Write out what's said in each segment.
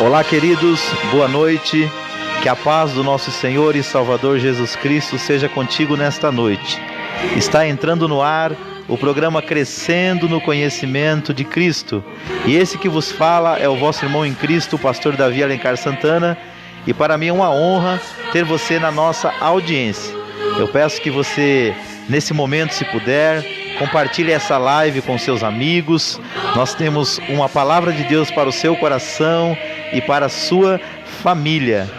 Olá, queridos, boa noite. Que a paz do nosso Senhor e Salvador Jesus Cristo seja contigo nesta noite. Está entrando no ar o programa Crescendo no Conhecimento de Cristo. E esse que vos fala é o vosso irmão em Cristo, o pastor Davi Alencar Santana. E para mim é uma honra ter você na nossa audiência. Eu peço que você, nesse momento, se puder, compartilhe essa live com seus amigos. Nós temos uma palavra de Deus para o seu coração e para a sua família.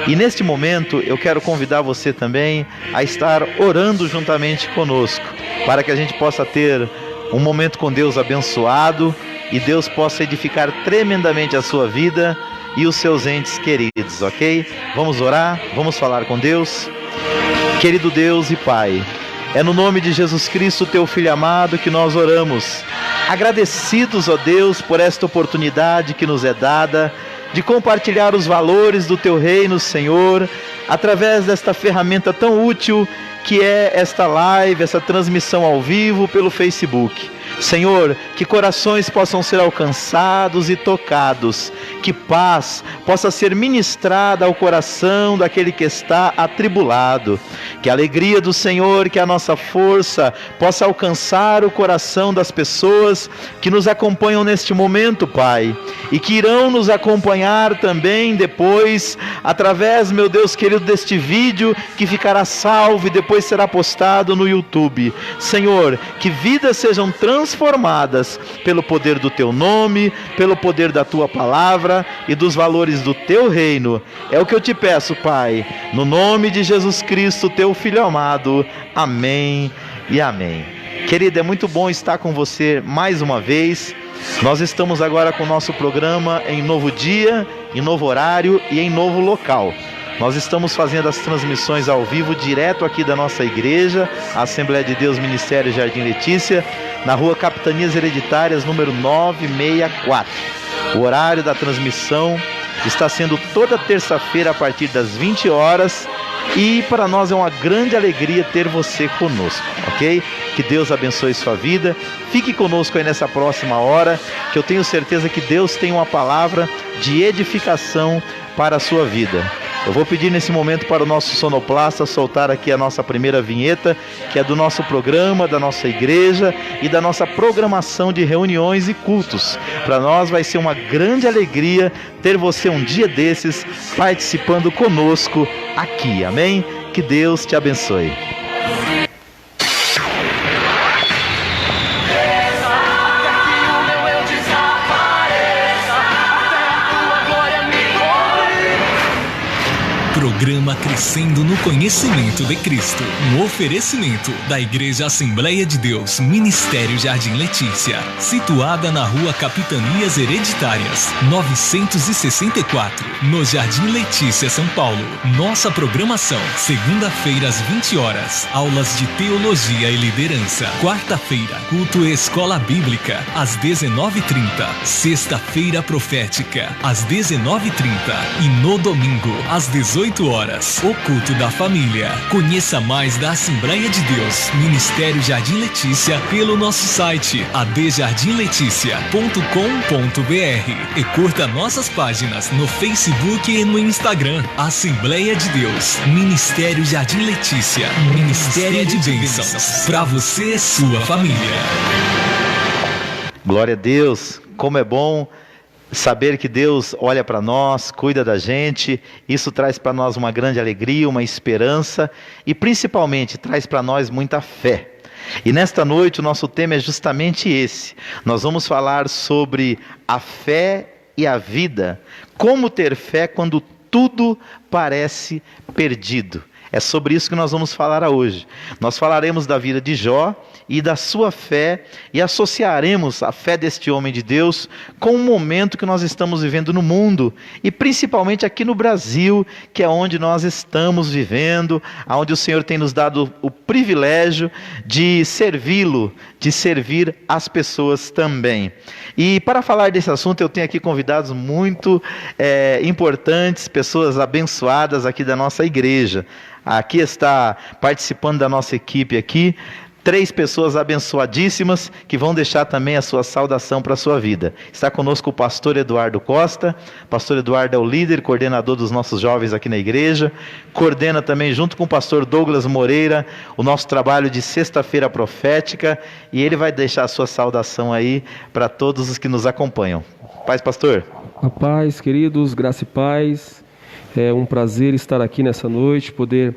E neste momento eu quero convidar você também a estar orando juntamente conosco, para que a gente possa ter um momento com Deus abençoado e Deus possa edificar tremendamente a sua vida e os seus entes queridos, ok? Vamos orar, vamos falar com Deus. Querido Deus e Pai, é no nome de Jesus Cristo, teu Filho amado, que nós oramos, agradecidos, ó Deus, por esta oportunidade que nos é dada de compartilhar os valores do teu reino, Senhor, através desta ferramenta tão útil que é esta live, essa transmissão ao vivo pelo Facebook. Senhor, que corações possam ser alcançados e tocados, que paz possa ser ministrada ao coração daquele que está atribulado, que a alegria do Senhor, que a nossa força possa alcançar o coração das pessoas que nos acompanham neste momento, Pai, e que irão nos acompanhar também depois, através, meu Deus querido, deste vídeo que ficará salvo e depois será postado no YouTube. Senhor, que vidas sejam transformadas pelo poder do teu nome, pelo poder da tua palavra e dos valores do teu reino. É o que eu te peço, Pai, no nome de Jesus Cristo, teu Filho amado. Amém e amém. Querida, é muito bom estar com você mais uma vez. Nós estamos agora com o nosso programa em novo dia, em novo horário e em novo local. Nós estamos fazendo as transmissões ao vivo direto aqui da nossa igreja, a Assembleia de Deus Ministério Jardim Letícia, na rua Capitanias Hereditárias, número 964. O horário da transmissão está sendo toda terça-feira a partir das 20 horas e para nós é uma grande alegria ter você conosco, ok? Que Deus abençoe sua vida. Fique conosco aí nessa próxima hora, que eu tenho certeza que Deus tem uma palavra de edificação para a sua vida. Eu vou pedir nesse momento para o nosso sonoplasta soltar aqui a nossa primeira vinheta, que é do nosso programa, da nossa igreja e da nossa programação de reuniões e cultos. Para nós vai ser uma grande alegria ter você um dia desses participando conosco aqui, amém? Que Deus te abençoe. Programa Crescendo no Conhecimento de Cristo. Um oferecimento da Igreja Assembleia de Deus, Ministério Jardim Letícia, situada na rua Capitanias Hereditárias, 964, no Jardim Letícia, São Paulo. Nossa programação: segunda-feira às 20 horas, aulas de teologia e liderança. Quarta-feira, culto e escola bíblica, às 19h30. Sexta-feira profética, às 19h30. E no domingo, às 18 horas, o culto da família. Conheça mais da Assembleia de Deus, Ministério Jardim Letícia, pelo nosso site adjardimleticia.com.br e curta nossas páginas no Facebook e no Instagram. Assembleia de Deus, Ministério Jardim Letícia, Ministério de Bênçãos para você e sua família. Glória a Deus, como é bom saber que Deus olha para nós, cuida da gente. Isso traz para nós uma grande alegria, uma esperança e principalmente traz para nós muita fé. E nesta noite o nosso tema é justamente esse. Nós vamos falar sobre a fé e a vida. Como ter fé quando tudo parece perdido. É sobre isso que nós vamos falar hoje. Nós falaremos da vida de Jó e da sua fé e associaremos a fé deste homem de Deus com o momento que nós estamos vivendo no mundo e principalmente aqui no Brasil, que é onde nós estamos vivendo, onde o Senhor tem nos dado o privilégio de servi-lo, de servir as pessoas também. E para falar desse assunto eu tenho aqui convidados muito importantes, pessoas abençoadas aqui da nossa igreja. Aqui está participando da nossa equipe aqui, 3 pessoas abençoadíssimas que vão deixar também a sua saudação para a sua vida. Está conosco o pastor Eduardo Costa. Pastor Eduardo é o líder, coordenador dos nossos jovens aqui na igreja. Coordena também, junto com o pastor Douglas Moreira, o nosso trabalho de sexta-feira profética. E ele vai deixar a sua saudação aí para todos os que nos acompanham. Paz, pastor. A paz, queridos, graça e paz. É um prazer estar aqui nessa noite, poder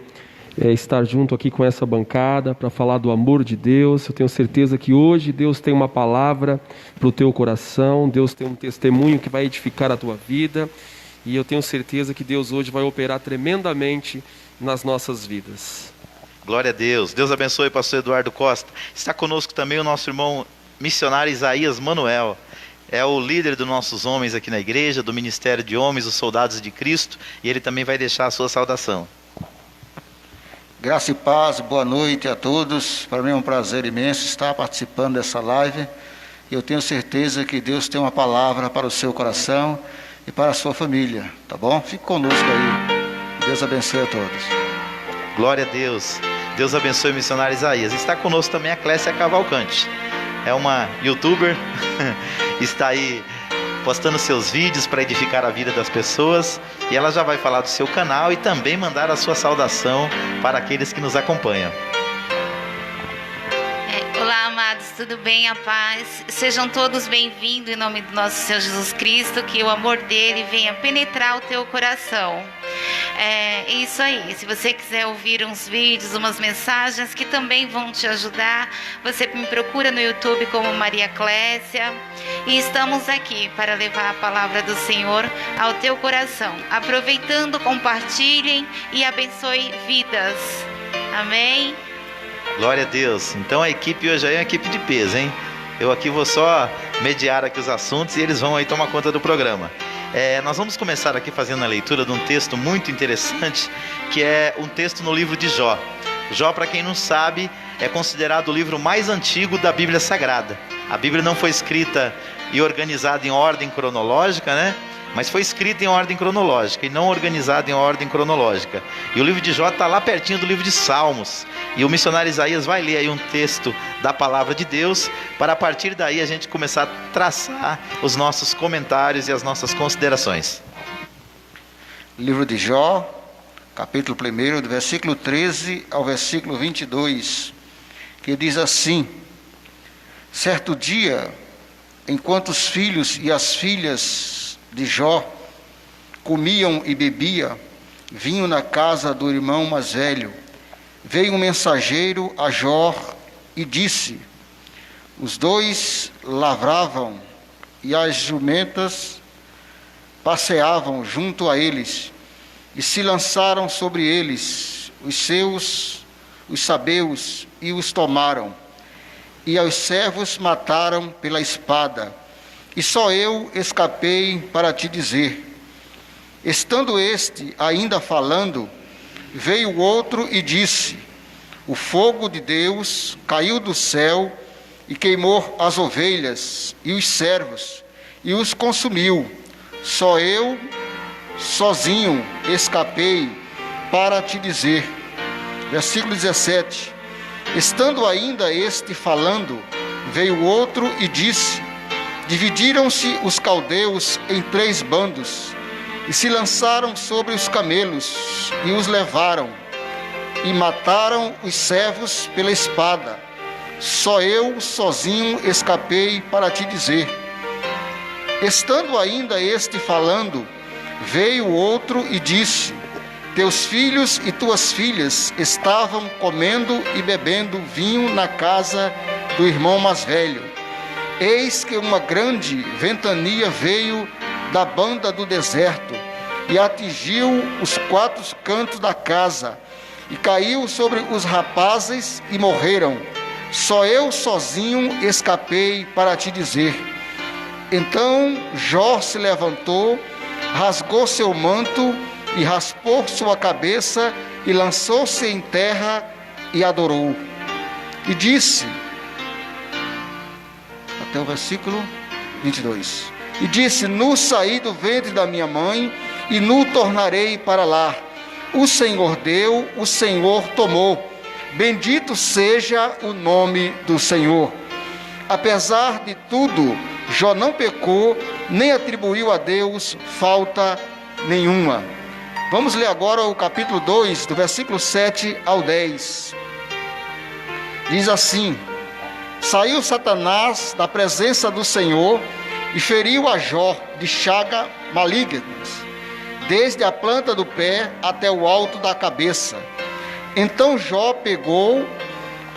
estar junto aqui com essa bancada para falar do amor de Deus. Eu tenho certeza que hoje Deus tem uma palavra para o teu coração, Deus tem um testemunho que vai edificar a tua vida, e eu tenho certeza que Deus hoje vai operar tremendamente nas nossas vidas. Glória a Deus. Deus abençoe, pastor Eduardo Costa. Está conosco também o nosso irmão missionário Isaías Manuel. É o líder dos nossos homens aqui na igreja, do Ministério de Homens, os Soldados de Cristo, e ele também vai deixar a sua saudação. Graça e paz, boa noite a todos. Para mim é um prazer imenso estar participando dessa live. Eu tenho certeza que Deus tem uma palavra para o seu coração e para a sua família, tá bom? Fique conosco aí. Deus abençoe a todos. Glória a Deus. Deus abençoe o missionário Isaías. Está conosco também a Clécia Cavalcante. É uma youtuber, está aí postando seus vídeos para edificar a vida das pessoas, e ela já vai falar do seu canal e também mandar a sua saudação para aqueles que nos acompanham. Olá, amados, tudo bem? A paz. Sejam todos bem-vindos em nome do nosso Senhor Jesus Cristo, que o amor dele venha penetrar o teu coração. É isso aí. Se você quiser ouvir uns vídeos, umas mensagens que também vão te ajudar, você me procura no YouTube como Maria Clécia, e estamos aqui para levar a palavra do Senhor ao teu coração. Aproveitando, compartilhem e abençoe vidas. Amém? Glória a Deus. Então a equipe hoje aí é uma equipe de peso, hein? Eu aqui vou só mediar aqui os assuntos e eles vão aí tomar conta do programa. Nós vamos começar aqui fazendo a leitura de um texto muito interessante, que é um texto no livro de Jó. Jó, para quem não sabe, é considerado o livro mais antigo da Bíblia Sagrada. A Bíblia não foi escrita e organizada em ordem cronológica, né? Mas foi escrita em ordem cronológica e não organizada em ordem cronológica. E o livro de Jó está lá pertinho do livro de Salmos. E o missionário Isaías vai ler aí um texto da palavra de Deus, para a partir daí a gente começar a traçar os nossos comentários e as nossas considerações. Livro de Jó, capítulo 1, do versículo 13 ao versículo 22, que diz assim: certo dia, enquanto os filhos e as filhas de Jó comiam e bebiam vinho na casa do irmão mais velho, veio um mensageiro a Jó e disse: os dois lavravam e as jumentas passeavam junto a eles, e se lançaram sobre eles os sabeus e os tomaram, e aos servos mataram pela espada. E só eu escapei para te dizer. Estando este ainda falando, veio o outro e disse: o fogo de Deus caiu do céu e queimou as ovelhas e os servos e os consumiu. Só eu, sozinho, escapei para te dizer. Versículo 17. Estando ainda este falando, veio o outro e disse: dividiram-se os caldeus em 3 bandos, e se lançaram sobre os camelos, e os levaram, e mataram os servos pela espada. Só eu, sozinho, escapei para te dizer. Estando ainda este falando, veio o outro e disse: teus filhos e tuas filhas estavam comendo e bebendo vinho na casa do irmão mais velho. Eis que uma grande ventania veio da banda do deserto e atingiu os 4 cantos da casa, e caiu sobre os rapazes e morreram. Só eu sozinho escapei para te dizer. Então Jó se levantou, rasgou seu manto e raspou sua cabeça e lançou-se em terra e adorou. E disse, até o versículo 22, e disse: nu saí do ventre da minha mãe e nu tornarei para lá. O Senhor deu, o Senhor tomou. Bendito seja o nome do Senhor. Apesar de tudo, Jó não pecou, nem atribuiu a Deus falta nenhuma. Vamos ler agora o capítulo 2, do versículo 7 ao 10. Diz assim: Saiu Satanás da presença do Senhor e feriu a Jó de chaga malignas, desde a planta do pé até o alto da cabeça. Então Jó pegou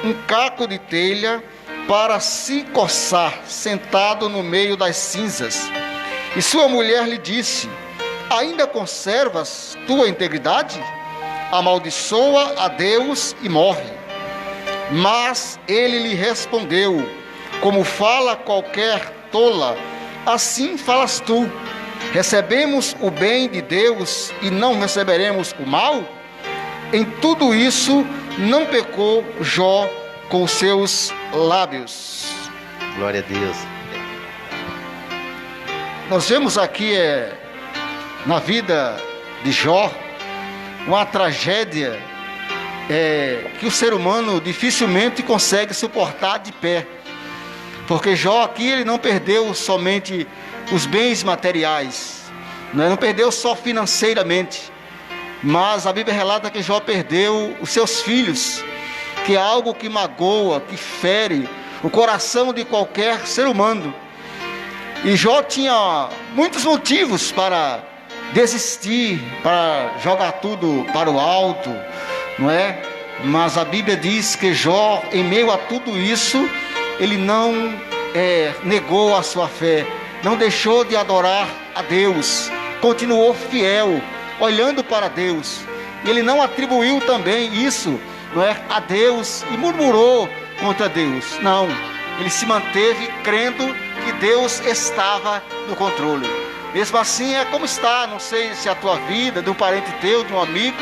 um caco de telha para se coçar, sentado no meio das cinzas. E sua mulher lhe disse: Ainda conservas tua integridade? Amaldiçoa a Deus e morre. Mas ele lhe respondeu: Como fala qualquer tola, assim falas tu. Recebemos o bem de Deus e não receberemos o mal? Em tudo isso não pecou Jó com os seus lábios. Glória a Deus. Nós vemos aqui na vida de Jó uma tragédia que o ser humano dificilmente consegue suportar de pé. Porque Jó aqui ele não perdeu somente os bens materiais, não perdeu só financeiramente, mas a Bíblia relata que Jó perdeu os seus filhos, que é algo que magoa, que fere o coração de qualquer ser humano. E Jó tinha muitos motivos para desistir, para jogar tudo para o alto, não é? Mas a Bíblia diz que Jó, em meio a tudo isso, ele não negou a sua fé, não deixou de adorar a Deus, continuou fiel, olhando para Deus. Ele não atribuiu também isso, não é, a Deus e murmurou contra Deus. Não, ele se manteve crendo que Deus estava no controle. Mesmo assim é como está, não sei se é a tua vida, de um parente teu, de um amigo,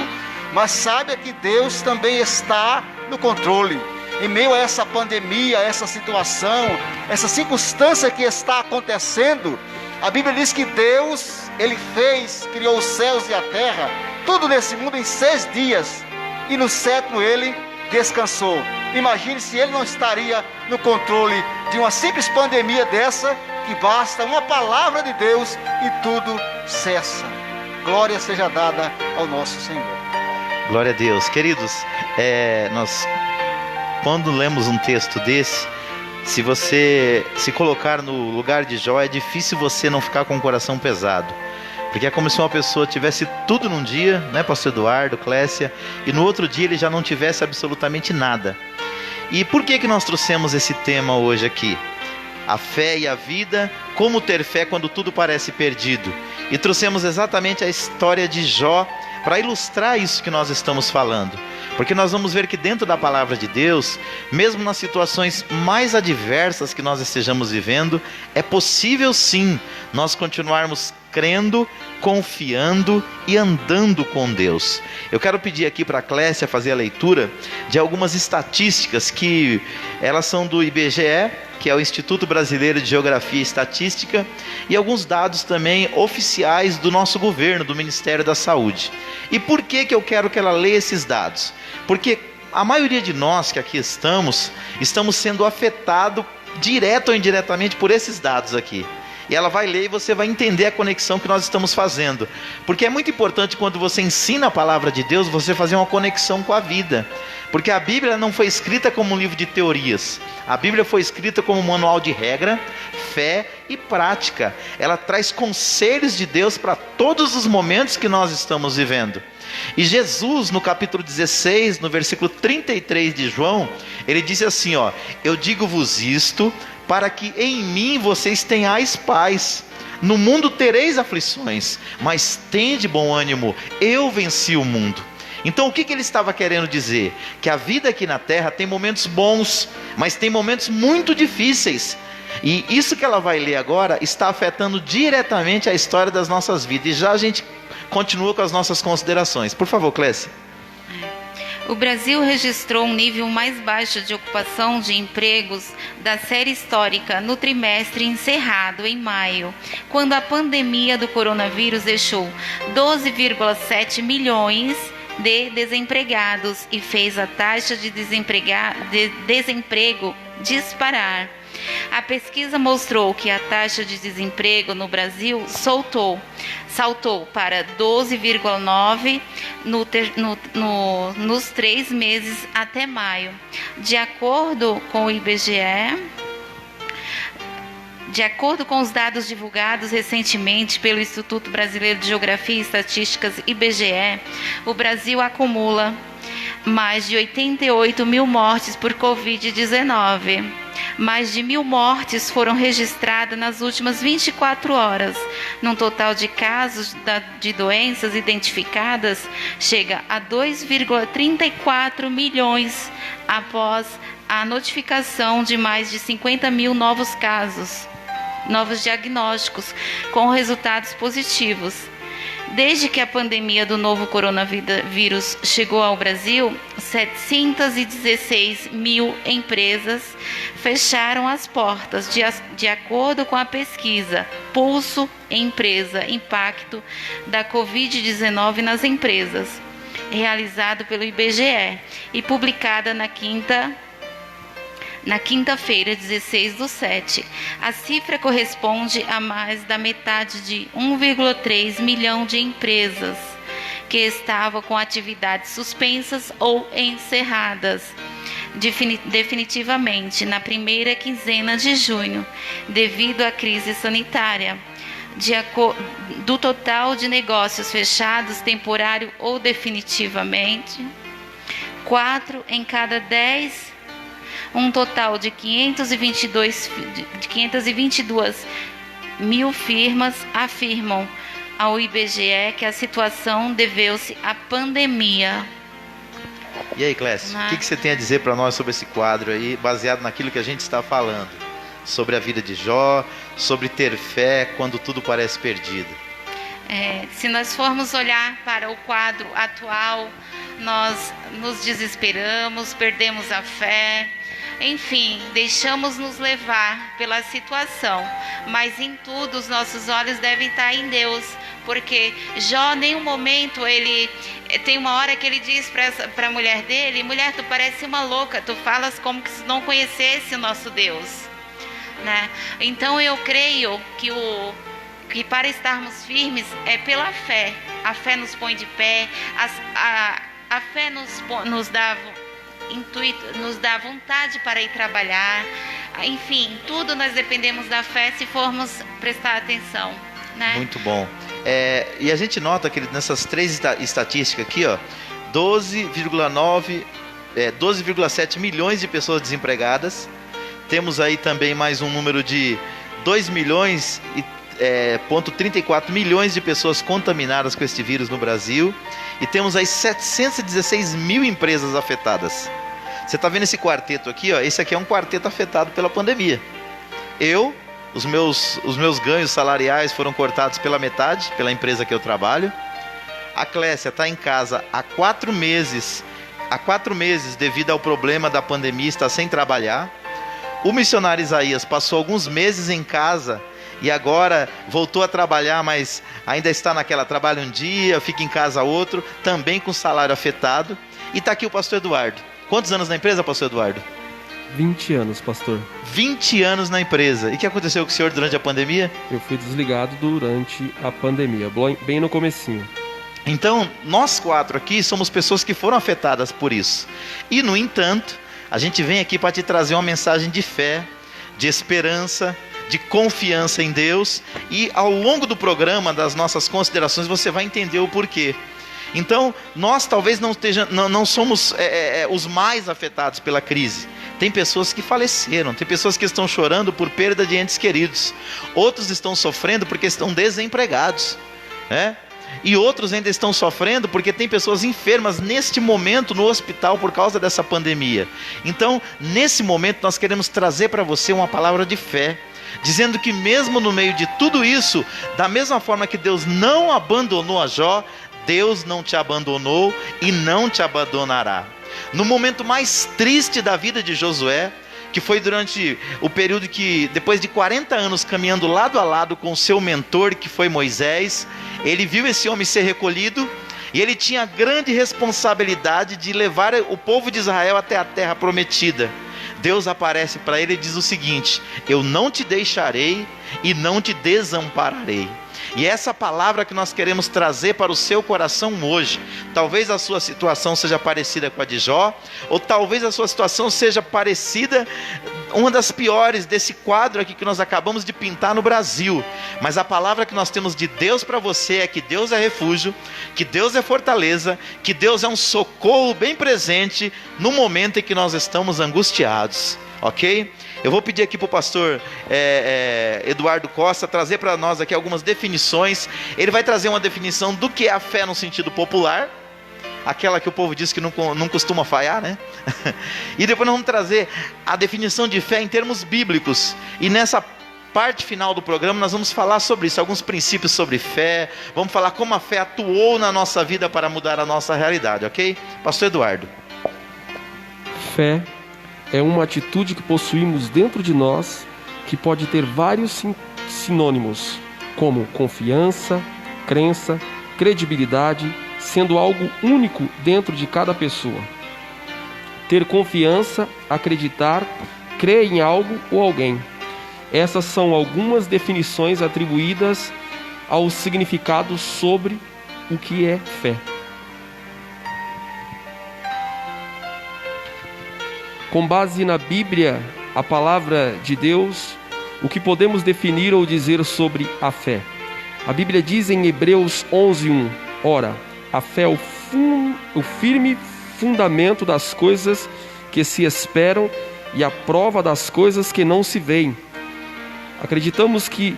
mas saiba que Deus também está no controle. Em meio a essa pandemia, a essa situação, essa circunstância que está acontecendo, a Bíblia diz que Deus, Ele criou os céus e a terra, tudo nesse mundo em 6 dias, e no 7º Ele descansou. Imagine se Ele não estaria no controle de uma simples pandemia dessa, que basta uma palavra de Deus e tudo cessa. Glória seja dada ao nosso Senhor. Glória a Deus. Queridos, nós quando lemos um texto desse, se você se colocar no lugar de Jó, é difícil você não ficar com o coração pesado, porque é como se uma pessoa tivesse tudo num dia, né, pastor Eduardo, Clécia, e no outro dia ele já não tivesse absolutamente nada. E por que nós trouxemos esse tema hoje aqui? A fé e a vida, como ter fé quando tudo parece perdido. E trouxemos exatamente a história de Jó para ilustrar isso que nós estamos falando. Porque nós vamos ver que dentro da palavra de Deus, mesmo nas situações mais adversas que nós estejamos vivendo, é possível sim nós continuarmos crendo, confiando e andando com Deus. Eu quero pedir aqui para a Clécia fazer a leitura de algumas estatísticas que elas são do IBGE, que é o Instituto Brasileiro de Geografia e Estatística, e alguns dados também oficiais do nosso governo, do Ministério da Saúde. E por que eu quero que ela leia esses dados? Porque a maioria de nós que aqui estamos sendo afetados direto ou indiretamente por esses dados aqui. E ela vai ler e você vai entender a conexão que nós estamos fazendo. Porque é muito importante quando você ensina a palavra de Deus, você fazer uma conexão com a vida. Porque a Bíblia não foi escrita como um livro de teorias. A Bíblia foi escrita como um manual de regra, fé e prática. Ela traz conselhos de Deus para todos os momentos que nós estamos vivendo. E Jesus, no capítulo 16, no versículo 33 de João, ele disse assim, eu digo-vos isto, para que em mim vocês tenhais paz. No mundo tereis aflições, mas tende bom ânimo, eu venci o mundo. Então o que ele estava querendo dizer? Que a vida aqui na terra tem momentos bons, mas tem momentos muito difíceis. E isso que ela vai ler agora está afetando diretamente a história das nossas vidas. E já a gente continua com as nossas considerações. Por favor, Clécia. O Brasil registrou um nível mais baixo de ocupação de empregos da série histórica no trimestre encerrado em maio, quando a pandemia do coronavírus deixou 12,7 milhões de desempregados e fez a taxa de desemprego disparar. A pesquisa mostrou que a taxa de desemprego no Brasil saltou para 12,9% nos 3 meses até maio. De acordo com o IBGE, de acordo com os dados divulgados recentemente pelo Instituto Brasileiro de Geografia e Estatísticas, IBGE, o Brasil acumula mais de 88 mil mortes por Covid-19. Mais de 1.000 mortes foram registradas nas últimas 24 horas. Num total de casos de doenças identificadas, chega a 2,34 milhões após a notificação de mais de 50 mil novos diagnósticos com resultados positivos. Desde que a pandemia do novo coronavírus chegou ao Brasil, 716 mil empresas fecharam as portas, de acordo com a pesquisa Pulso Empresa Impacto da Covid-19 nas Empresas, realizado pelo IBGE e publicada na quinta-feira, 16/7. A cifra corresponde a mais da metade de 1,3 milhão de empresas que estavam com atividades suspensas ou encerradas definitivamente na primeira quinzena de junho, devido à crise sanitária. Do total de negócios fechados, temporário ou definitivamente, 4 em cada 10, um total de 522 mil firmas afirmam ao IBGE que a situação deveu-se à pandemia. E aí, Clécio, o que você tem a dizer para nós sobre esse quadro aí, baseado naquilo que a gente está falando? Sobre a vida de Jó, sobre ter fé quando tudo parece perdido. Se nós formos olhar para o quadro atual, nós nos desesperamos, perdemos a fé, enfim, deixamos nos levar pela situação, mas em tudo os nossos olhos devem estar em Deus, porque Jó, em nenhum momento, ele tem uma hora que ele diz para a mulher dele: mulher, tu parece uma louca, tu falas como se não conhecesse o nosso Deus, né? Então eu creio que para estarmos firmes é pela fé. A fé nos põe de pé, a fé nos dá intuito, nos dá vontade para ir trabalhar. Enfim, tudo nós dependemos da fé se formos prestar atenção, né? Muito bom. E a gente nota que nessas 3 estatísticas aqui, ó, 12,7 milhões de pessoas desempregadas. Temos aí também mais um número de 2,34 milhões de pessoas contaminadas com este vírus no Brasil. E temos aí 716 mil empresas afetadas. Você está vendo esse quarteto aqui, ó? Esse aqui é um quarteto afetado pela pandemia. Os meus ganhos salariais foram cortados pela metade, pela empresa que eu trabalho. A Clécia está em casa há 4 meses. Há 4 meses, devido ao problema da pandemia, está sem trabalhar. O missionário Isaías passou alguns meses em casa e agora voltou a trabalhar, mas ainda está naquela, trabalha um dia, fica em casa outro, também com salário afetado. E está aqui o pastor Eduardo. Quantos anos na empresa, pastor Eduardo? 20 anos, pastor. 20 anos na empresa. E o que aconteceu com o senhor durante a pandemia? Eu fui desligado durante a pandemia, bem no comecinho. Então, nós 4 aqui somos pessoas que foram afetadas por isso. E, no entanto, a gente vem aqui para te trazer uma mensagem de fé, de esperança, de confiança em Deus. E ao longo do programa, das nossas considerações, você vai entender o porquê. Então, nós talvez não somos os mais afetados pela crise. Tem pessoas que faleceram, tem pessoas que estão chorando por perda de entes queridos. Outros estão sofrendo porque estão desempregados, né? E outros ainda estão sofrendo porque tem pessoas enfermas neste momento no hospital por causa dessa pandemia. Então, nesse momento, nós queremos trazer para você uma palavra de fé, dizendo que mesmo no meio de tudo isso, da mesma forma que Deus não abandonou a Jó, Deus não te abandonou e não te abandonará. No momento mais triste da vida de Josué, que foi durante o período que, depois de 40 anos caminhando lado a lado com o seu mentor, que foi Moisés, ele viu esse homem ser recolhido, E ele tinha a grande responsabilidade de levar o povo de Israel até a terra prometida. Deus aparece para ele e diz o seguinte: eu não te deixarei e não te desampararei. E essa palavra que nós queremos trazer para o seu coração hoje. Talvez a sua situação seja parecida com a de Jó, ou talvez a sua situação seja parecida, uma das piores desse quadro aqui que nós acabamos de pintar no Brasil. Mas a palavra que nós temos de Deus para você é que Deus é refúgio, que Deus é fortaleza, que Deus é um socorro bem presente no momento em que nós estamos angustiados, ok? Eu vou pedir aqui para o pastor Eduardo Costa trazer para nós aqui algumas definições. Ele vai trazer uma definição do que é a fé no sentido popular, aquela que o povo diz que não costuma falhar, né? E depois nós vamos trazer a definição de fé em termos bíblicos. E nessa parte final do programa nós vamos falar sobre isso, alguns princípios sobre fé. Vamos falar como a fé atuou na nossa vida para mudar a nossa realidade, ok? Pastor Eduardo. Fé é uma atitude que possuímos dentro de nós, que pode ter vários sinônimos, como confiança, crença, credibilidade, sendo algo único dentro de cada pessoa. Ter confiança, acreditar, crer em algo ou alguém. Essas são algumas definições atribuídas ao significado sobre o que é fé. Com base na Bíblia, a palavra de Deus, o que podemos definir ou dizer sobre a fé? A Bíblia diz em Hebreus 11:1: ora, a fé é o firme fundamento das coisas que se esperam e a prova das coisas que não se veem. Acreditamos que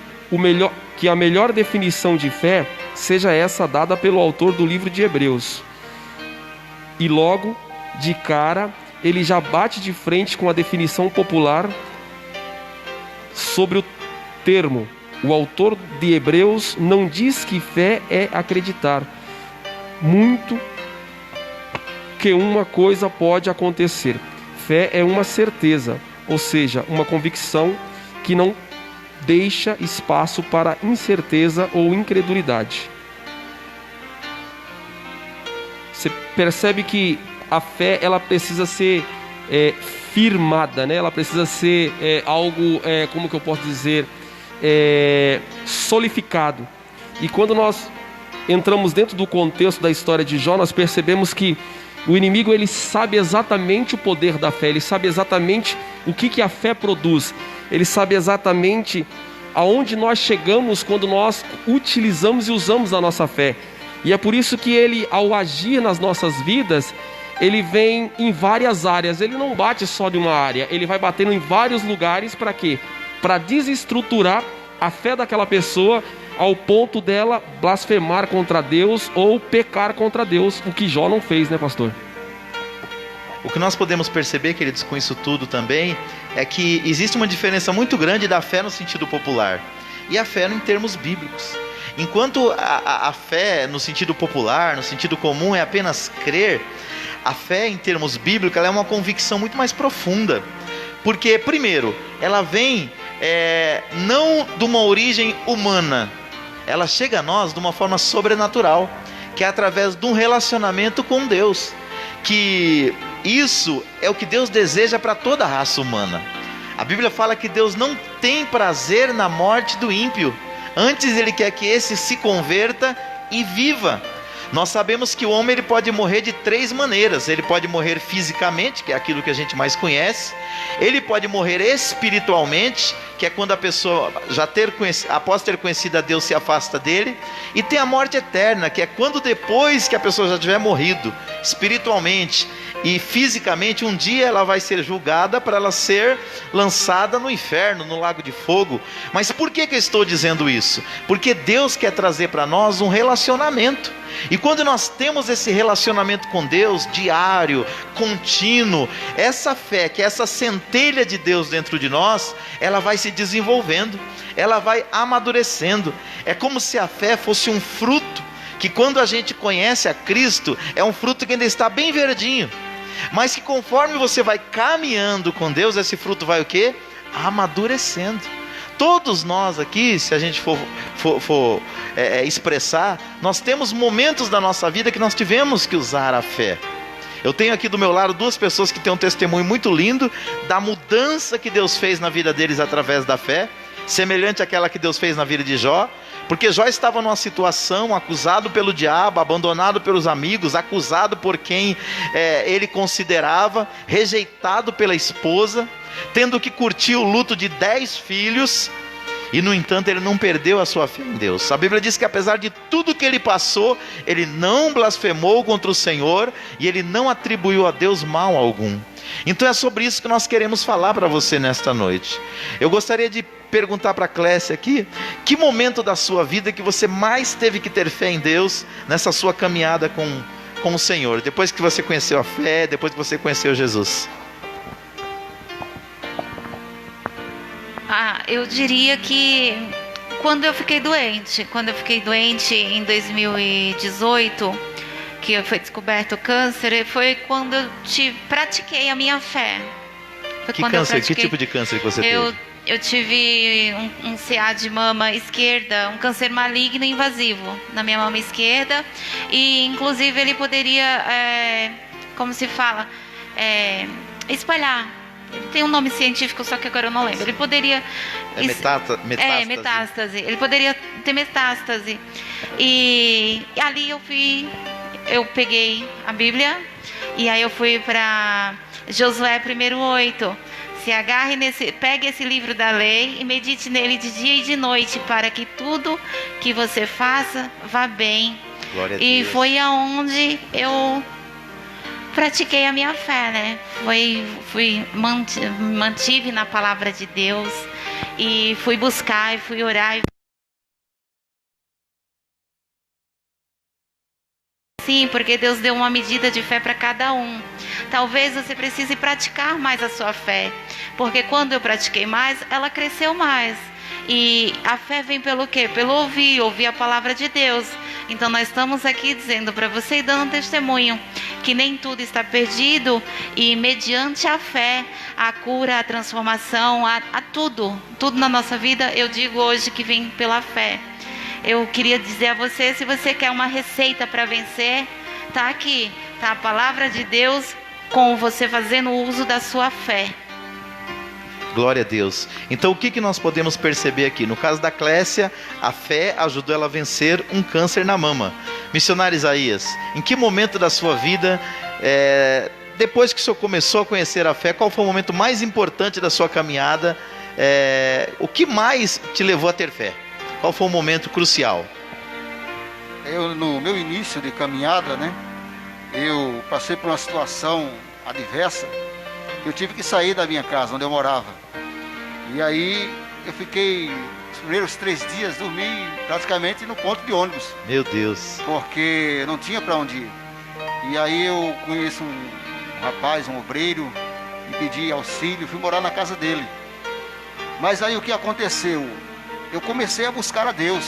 a melhor definição de fé seja essa dada pelo autor do livro de Hebreus. E logo, de cara, ele já bate de frente com a definição popular sobre o termo. O autor de Hebreus não diz que fé é acreditar muito que uma coisa pode acontecer. Fé é uma certeza, ou seja, uma convicção que não deixa espaço para incerteza ou incredulidade. Você percebe que a fé, ela precisa ser firmada, né? Ela precisa ser algo, como que eu posso dizer, solidificado. E quando nós entramos dentro do contexto da história de Jó, nós percebemos que o inimigo, ele sabe exatamente o poder da fé, ele sabe exatamente o que a fé produz, ele sabe exatamente aonde nós chegamos quando nós utilizamos e usamos a nossa fé. E é por isso que ele, ao agir nas nossas vidas, ele vem em várias áreas, ele não bate só de uma área, ele vai batendo em vários lugares. Para quê? Para desestruturar a fé daquela pessoa ao ponto dela blasfemar contra Deus ou pecar contra Deus, o que Jó não fez, né, pastor? O que nós podemos perceber, queridos, com isso tudo também, é que existe uma diferença muito grande da fé no sentido popular e a fé em termos bíblicos. Enquanto a fé no sentido popular, no sentido comum, é apenas crer, a fé em termos bíblicos ela é uma convicção muito mais profunda. Porque, primeiro, ela vem não de uma origem humana, ela chega a nós de uma forma sobrenatural, que é através de um relacionamento com Deus. Que isso é o que Deus deseja para toda a raça humana. A Bíblia fala que Deus não tem prazer na morte do ímpio. Antes ele quer que esse se converta e viva. Nós sabemos que o homem ele pode morrer de 3 maneiras. Ele pode morrer fisicamente, que é aquilo que a gente mais conhece. Ele pode morrer espiritualmente, que é quando a pessoa, após ter conhecido a Deus, se afasta dele. E tem a morte eterna, que é quando depois que a pessoa já tiver morrido, espiritualmente e fisicamente, um dia ela vai ser julgada para ela ser lançada no inferno, no lago de fogo. Mas por que eu estou dizendo isso? Porque Deus quer trazer para nós um relacionamento. E quando nós temos esse relacionamento com Deus, diário, contínuo, essa fé, que é essa centelha de Deus dentro de nós, ela vai se desenvolvendo, ela vai amadurecendo. É como se a fé fosse um fruto, que quando a gente conhece a Cristo, é um fruto que ainda está bem verdinho, mas que conforme você vai caminhando com Deus, esse fruto vai o quê? Amadurecendo. Todos nós aqui, se a gente for expressar, nós temos momentos da nossa vida que nós tivemos que usar a fé. Eu tenho aqui do meu lado duas pessoas que têm um testemunho muito lindo da mudança que Deus fez na vida deles através da fé, semelhante àquela que Deus fez na vida de Jó. Porque Jó estava numa situação, acusado pelo diabo, abandonado pelos amigos, acusado por quem ele considerava, rejeitado pela esposa, tendo que curtir o luto de 10 filhos, e no entanto ele não perdeu a sua fé em Deus. A Bíblia diz que apesar de tudo que ele passou, ele não blasfemou contra o Senhor, e ele não atribuiu a Deus mal algum. Então é sobre isso que nós queremos falar para você nesta noite. Eu gostaria de perguntar para a Clécia aqui, que momento da sua vida que você mais teve que ter fé em Deus, nessa sua caminhada com o Senhor, depois que você conheceu a fé, depois que você conheceu Jesus? Eu diria que quando eu fiquei doente em 2018, que foi descoberto o câncer, foi quando eu pratiquei a minha fé. Que câncer? Que tipo de câncer que você teve? Eu tive um CA de mama esquerda, um câncer maligno invasivo na minha mama esquerda, e inclusive ele poderia, como se fala, espalhar. Tem um nome científico, só que agora eu não lembro. Ele poderia... metástase. Metástase. Ele poderia ter metástase. E ali eu peguei a Bíblia, e aí eu fui para Josué 1:8. Pegue esse livro da lei e medite nele de dia e de noite, para que tudo que você faça vá bem. Glória a e Deus. Foi aonde eu pratiquei a minha fé, né? Mantive na palavra de Deus, e fui buscar e fui orar. Sim, porque Deus deu uma medida de fé para cada um. Talvez você precise praticar mais a sua fé, porque quando eu pratiquei mais, ela cresceu mais. E a fé vem pelo quê? Pelo ouvir a palavra de Deus. Então nós estamos aqui dizendo para você e dando um testemunho que nem tudo está perdido, e mediante a fé, a cura, a transformação, a tudo na nossa vida, eu digo hoje que vem pela fé. Eu queria dizer a você, se você quer uma receita para vencer, tá aqui, tá a palavra de Deus, com você fazendo uso da sua fé. Glória a Deus. Então o que nós podemos perceber aqui? No caso da Clécia, a fé ajudou ela a vencer um câncer na mama. Missionário Isaías, em que momento da sua vida, depois que o senhor começou a conhecer a fé, qual foi o momento mais importante da sua caminhada? O que mais te levou a ter fé? Qual foi o momento crucial? No meu início de caminhada, né, eu passei por uma situação adversa. Eu tive que sair da minha casa, onde eu morava. E aí eu fiquei os primeiros 3 dias, dormi praticamente no ponto de ônibus. Meu Deus. Porque não tinha para onde ir. E aí eu conheço um rapaz, um obreiro, e pedi auxílio, fui morar na casa dele. Mas aí o que aconteceu? Eu comecei a buscar a Deus.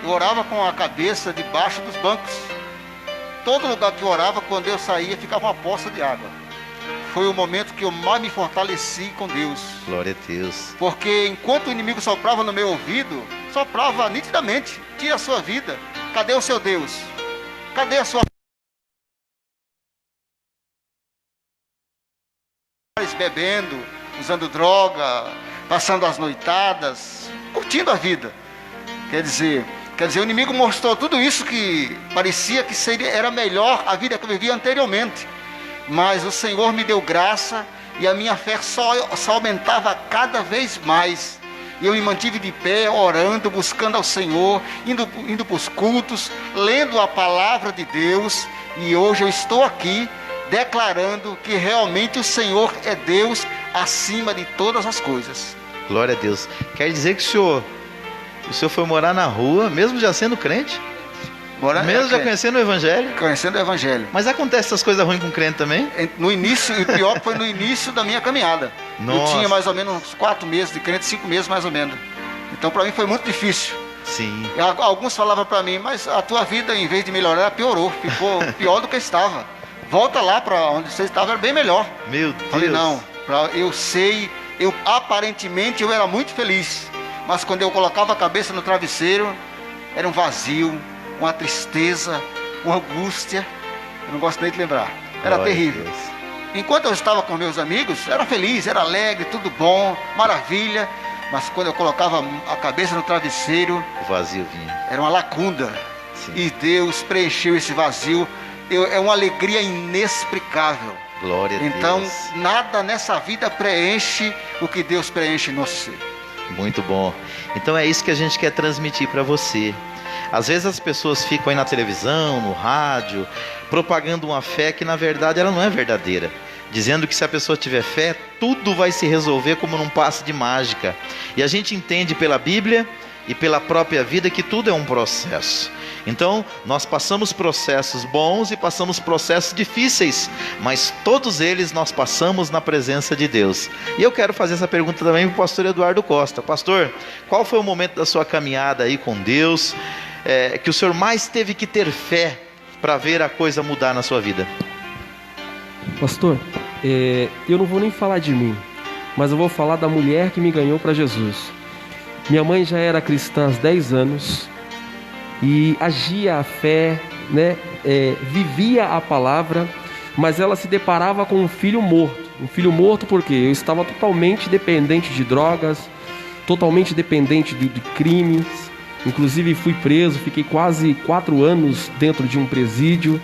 Eu orava com a cabeça debaixo dos bancos. Todo lugar que eu orava, quando eu saía, ficava uma poça de água. Foi o momento que eu mais me fortaleci com Deus. Glória a Deus. Porque enquanto o inimigo soprava no meu ouvido, soprava nitidamente: tira a sua vida. Cadê o seu Deus? Cadê a sua... Bebendo, usando droga, passando as noitadas, curtindo a vida. Quer dizer, o inimigo mostrou tudo isso que parecia que era melhor a vida que eu vivia anteriormente. Mas o Senhor me deu graça, e a minha fé só aumentava cada vez mais. E eu me mantive de pé, orando, buscando ao Senhor, indo para os cultos, lendo a palavra de Deus. E hoje eu estou aqui declarando que realmente o Senhor é Deus acima de todas as coisas. Glória a Deus. Quer dizer que o senhor foi morar na rua, mesmo já sendo crente? Mesmo já conhecendo o Evangelho? Conhecendo o Evangelho. Mas acontece essas coisas ruins com crente também? No início, e o pior foi no início da minha caminhada. Nossa. Eu tinha mais ou menos uns 4 meses de crente, 5 meses mais ou menos. Então para mim foi muito difícil. Sim. Alguns falavam para mim: mas a tua vida, em vez de melhorar, piorou. Ficou pior do que estava. Volta lá para onde você estava, era bem melhor. Meu Deus. Falei: não, aparentemente eu era muito feliz. mas quando eu colocava a cabeça no travesseiro, era um vazio, uma tristeza, uma angústia. Eu não gosto nem de lembrar. Era Glória a terrível. Deus. Enquanto eu estava com meus amigos, era feliz, era alegre, tudo bom, maravilha. Mas quando eu colocava a cabeça no travesseiro, O vazio vinha. era uma lacuna. Sim. E Deus preencheu esse vazio. É uma alegria inexplicável. Glória a Então, Deus. nada nessa vida preenche o que Deus preenche em nosso ser. Muito bom. Então é isso que a gente quer transmitir para você. Às vezes as pessoas ficam aí na televisão, no rádio, propagando uma fé que na verdade ela não é verdadeira. Dizendo que se a pessoa tiver fé, tudo vai se resolver como num passe de mágica. E a gente entende pela Bíblia e pela própria vida que tudo é um processo. Então, nós passamos processos bons e passamos processos difíceis, mas todos eles nós passamos na presença de Deus. E eu quero fazer essa pergunta também para o pastor Eduardo Costa. Pastor, qual foi o momento da sua caminhada aí com Deus, que o senhor mais teve que ter fé para ver a coisa mudar na sua vida? Pastor, eu não vou nem falar de mim, mas eu vou falar da mulher que me ganhou para Jesus. Minha mãe já era cristã há 10 anos e agia a fé, né? Vivia a palavra, mas ela se deparava com um filho morto. Um filho morto porque eu estava totalmente dependente de drogas, totalmente dependente de crimes. Inclusive fui preso, fiquei quase 4 anos dentro de um presídio.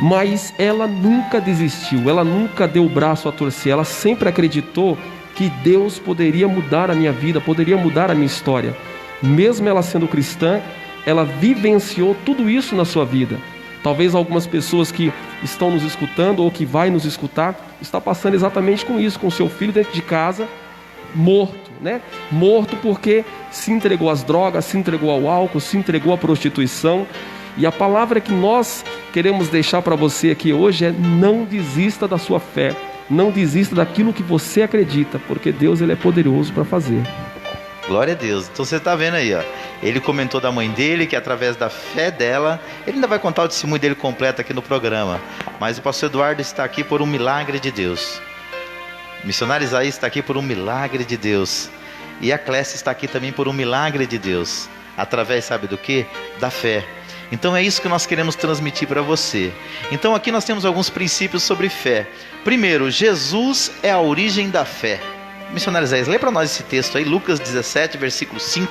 Mas ela nunca desistiu, ela nunca deu o braço a torcer, ela sempre acreditou que Deus poderia mudar a minha vida, poderia mudar a minha história. Mesmo ela sendo cristã, ela vivenciou tudo isso na sua vida. Talvez algumas pessoas que estão nos escutando ou que vai nos escutar, está passando exatamente com isso, com seu filho dentro de casa, morto, né? Morto porque se entregou às drogas, se entregou ao álcool, se entregou à prostituição. E a palavra que nós queremos deixar para você aqui hoje é: não desista da sua fé, não desista daquilo que você acredita, porque Deus ele é poderoso para fazer. Glória a Deus. Então você está vendo aí, ó. Ele comentou da mãe dele, que através da fé dela, ele ainda vai contar o testemunho dele completo aqui no programa, mas o pastor Eduardo está aqui por um milagre de Deus. O missionário Isaías está aqui por um milagre de Deus, e a Clécia está aqui também por um milagre de Deus, através, sabe do que? Da fé. Então é isso que nós queremos transmitir para você. Então aqui nós temos alguns princípios sobre fé. Primeiro, Jesus é a origem da fé. Missionário Isaías, lê para nós esse texto aí, Lucas 17, versículo 5.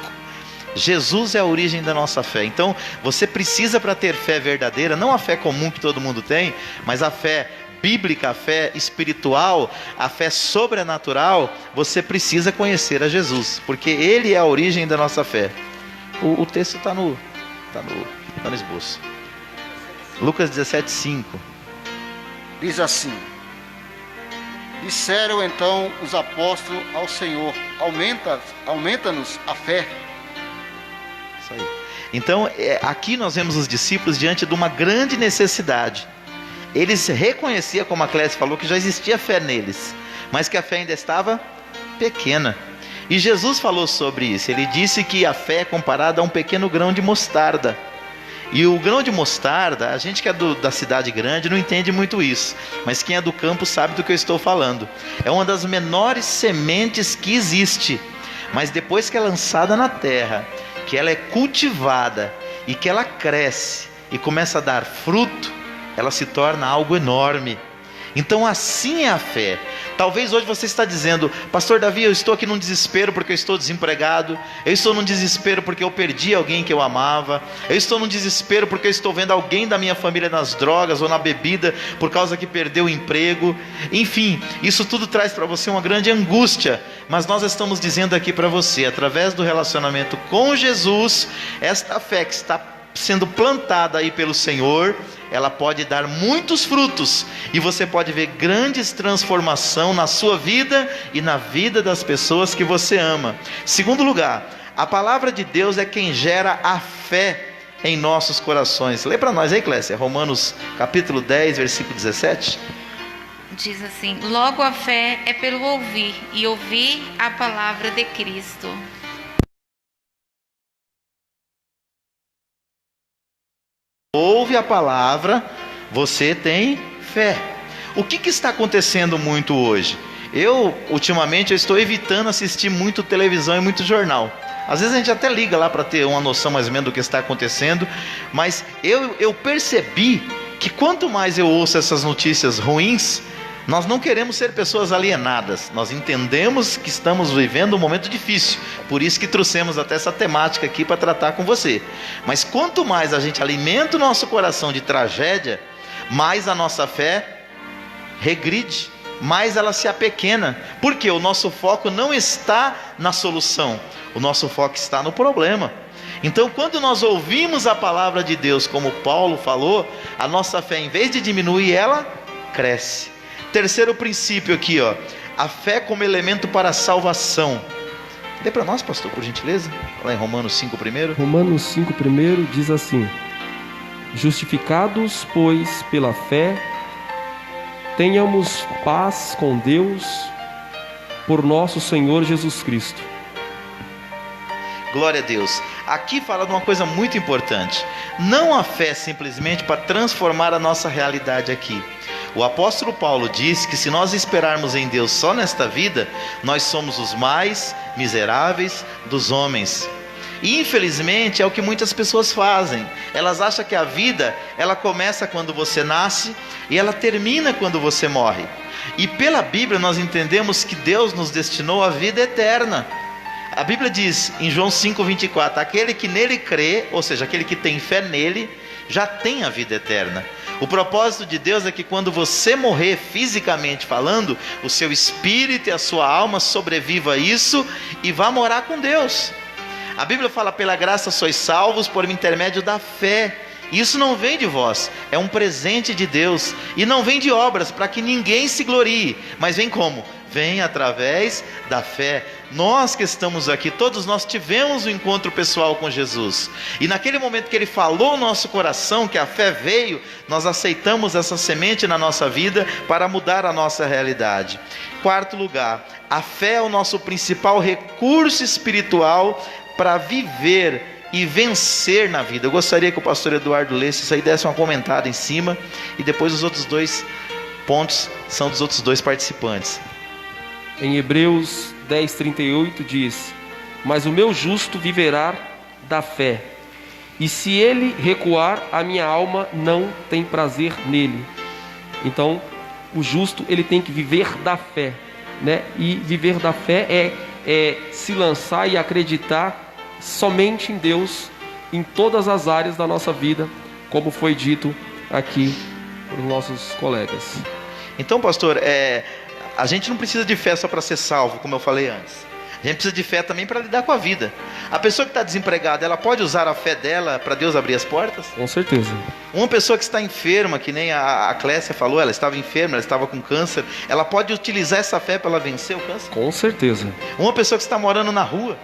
Jesus é a origem da nossa fé. Então você precisa, para ter fé verdadeira, não a fé comum que todo mundo tem, mas a fé bíblica, a fé espiritual, a fé sobrenatural, você precisa conhecer a Jesus, porque Ele é a origem da nossa fé. O texto está no esboço. Lucas 17, 5. Diz assim: disseram então os apóstolos ao Senhor: aumenta-nos a fé. Isso aí. Então aqui nós vemos os discípulos diante de uma grande necessidade. Eles reconheciam, como a Clécia falou, que já existia fé neles, mas que a fé ainda estava pequena. E Jesus falou sobre isso. Ele disse que a fé é comparada a um pequeno grão de mostarda. E o grão de mostarda, a gente que é da cidade grande não entende muito isso, mas quem é do campo sabe do que eu estou falando. É uma das menores sementes que existe, mas depois que é lançada na terra, que ela é cultivada e que ela cresce e começa a dar fruto, ela se torna algo enorme. Então assim é a fé. Talvez hoje você está dizendo: pastor Davi, eu estou aqui num desespero porque eu estou desempregado, eu estou num desespero porque eu perdi alguém que eu amava, eu estou num desespero porque eu estou vendo alguém da minha família nas drogas ou na bebida por causa que perdeu o emprego. Enfim, isso tudo traz para você uma grande angústia, mas nós estamos dizendo aqui para você, através do relacionamento com Jesus, esta fé que está sendo plantada aí pelo Senhor, ela pode dar muitos frutos, e você pode ver grandes transformações na sua vida e na vida das pessoas que você ama. Segundo lugar, a palavra de Deus é quem gera a fé em nossos corações. Lê para nós aí, Clécia, Romanos capítulo 10, versículo 17. Diz assim: logo a fé é pelo ouvir, e ouvir a palavra de Cristo. Ouve a palavra, você tem fé. O que está acontecendo muito hoje? Ultimamente, eu estou evitando assistir muito televisão e muito jornal. Às vezes a gente até liga lá para ter uma noção mais ou menos do que está acontecendo, mas eu percebi que quanto mais eu ouço essas notícias ruins, nós não queremos ser pessoas alienadas. Nós entendemos que estamos vivendo um momento difícil, por isso que trouxemos até essa temática aqui para tratar com você. Mas quanto mais a gente alimenta o nosso coração de tragédia, mais a nossa fé regride, mais ela se apequena, porque o nosso foco não está na solução, o nosso foco está no problema. Então, quando nós ouvimos a palavra de Deus, como Paulo falou, a nossa fé, em vez de diminuir, ela cresce. Terceiro princípio aqui, ó, a fé como elemento para a salvação. Dê para nós, pastor, por gentileza, lá em Romanos 5 primeiro. Romanos 5 primeiro diz assim: justificados, pois, pela fé, tenhamos paz com Deus por nosso Senhor Jesus Cristo. Glória a Deus. Aqui fala de uma coisa muito importante. Não a fé simplesmente para transformar a nossa realidade aqui. O apóstolo Paulo diz que se nós esperarmos em Deus só nesta vida, nós somos os mais miseráveis dos homens. E infelizmente é o que muitas pessoas fazem. Elas acham que a vida, ela começa quando você nasce e ela termina quando você morre. E pela Bíblia nós entendemos que Deus nos destinou à vida eterna. A Bíblia diz em João 5,24, aquele que nele crê, ou seja, aquele que tem fé nele, já tem a vida eterna. O propósito de Deus é que quando você morrer fisicamente falando, o seu espírito e a sua alma sobreviva a isso e vá morar com Deus. A Bíblia fala, pela graça sois salvos por intermédio da fé. Isso não vem de vós, é um presente de Deus. E não vem de obras, para que ninguém se glorie. Mas vem como? Vem através da fé. Nós que estamos aqui, todos nós tivemos um encontro pessoal com Jesus. E naquele momento que Ele falou no nosso coração, que a fé veio, nós aceitamos essa semente na nossa vida para mudar a nossa realidade. Quarto lugar, a fé é o nosso principal recurso espiritual para viver e vencer na vida. Eu gostaria que o pastor Eduardo lesse isso aí, desse uma comentada em cima, e depois os outros dois pontos são dos outros dois participantes. Em Hebreus 10:38 diz: mas o meu justo viverá da fé, e se ele recuar, a minha alma não tem prazer nele. Então, o justo, ele tem que viver da fé, né? E viver da fé é se lançar e acreditar somente em Deus, em todas as áreas da nossa vida, como foi dito aqui pelos nossos colegas. Então, pastor, a gente não precisa de fé só para ser salvo, como eu falei antes. A gente precisa de fé também para lidar com a vida. A pessoa que está desempregada, ela pode usar a fé dela para Deus abrir as portas? Com certeza. Uma pessoa que está enferma, que nem a Clécia falou, ela estava enferma, ela estava com câncer, ela pode utilizar essa fé para ela vencer o câncer? Com certeza. Uma pessoa que está morando na rua?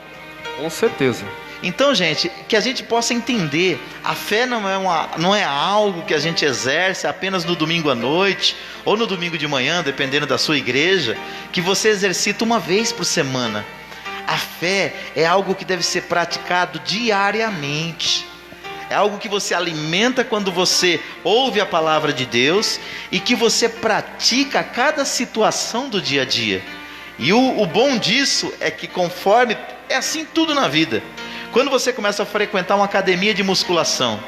Com certeza. Então, gente, que a gente possa entender, a fé não é algo que a gente exerce apenas no domingo à noite, ou no domingo de manhã, dependendo da sua igreja, que você exercita uma vez por semana. A fé é algo que deve ser praticado diariamente. É algo que você alimenta quando você ouve a palavra de Deus e que você pratica a cada situação do dia a dia. E o bom disso é que conforme, é assim tudo na vida. Quando você começa a frequentar uma academia de musculação,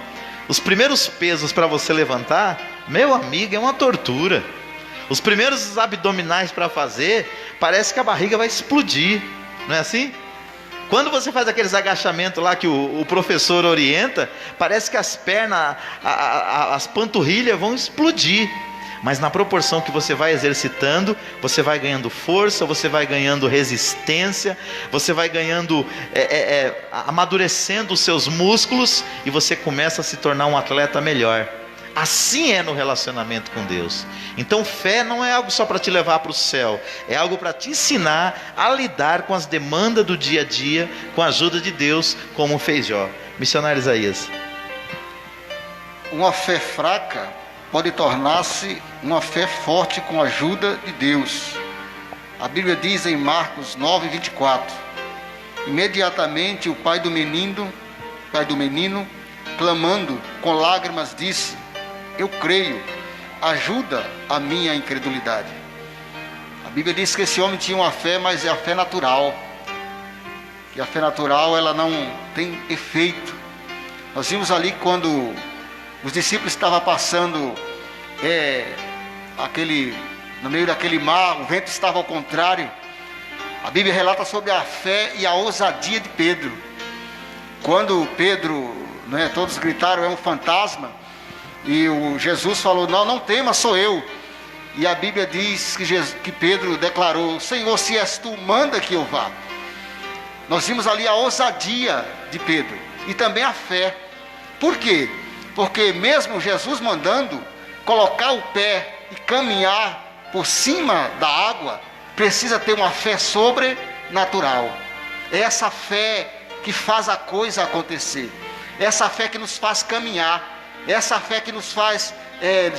os primeiros pesos para você levantar, meu amigo, é uma tortura. Os primeiros abdominais para fazer, parece que a barriga vai explodir, não é assim? Quando você faz aqueles agachamentos lá que o professor orienta, parece que as pernas, as panturrilhas vão explodir. Mas na proporção que você vai exercitando, você vai ganhando força, você vai ganhando resistência, você vai ganhando, amadurecendo os seus músculos, e você começa a se tornar um atleta melhor. Assim é no relacionamento com Deus. Então fé não é algo só para te levar para o céu, é algo para te ensinar a lidar com as demandas do dia a dia, com a ajuda de Deus, como fez Jó. Missionário Isaías. Uma fé fraca pode tornar-se uma fé forte com a ajuda de Deus. A Bíblia diz em Marcos 9:24: imediatamente o pai do menino, clamando com lágrimas, disse: eu creio, ajuda a minha incredulidade. A Bíblia diz que esse homem tinha uma fé, mas é a fé natural. E a fé natural, ela não tem efeito. Nós vimos ali quando os discípulos estavam passando no meio daquele mar, o vento estava ao contrário. A Bíblia relata sobre a fé e a ousadia de Pedro. Quando Pedro, todos gritaram, é um fantasma. E Jesus falou, não tema, sou eu. E a Bíblia diz que Pedro declarou, Senhor, se és tu, manda que eu vá. Nós vimos ali a ousadia de Pedro e também a fé. Por quê? Porque mesmo Jesus mandando colocar o pé e caminhar por cima da água, precisa ter uma fé sobrenatural. É essa fé que faz a coisa acontecer. É essa fé que nos faz caminhar. É essa fé que nos faz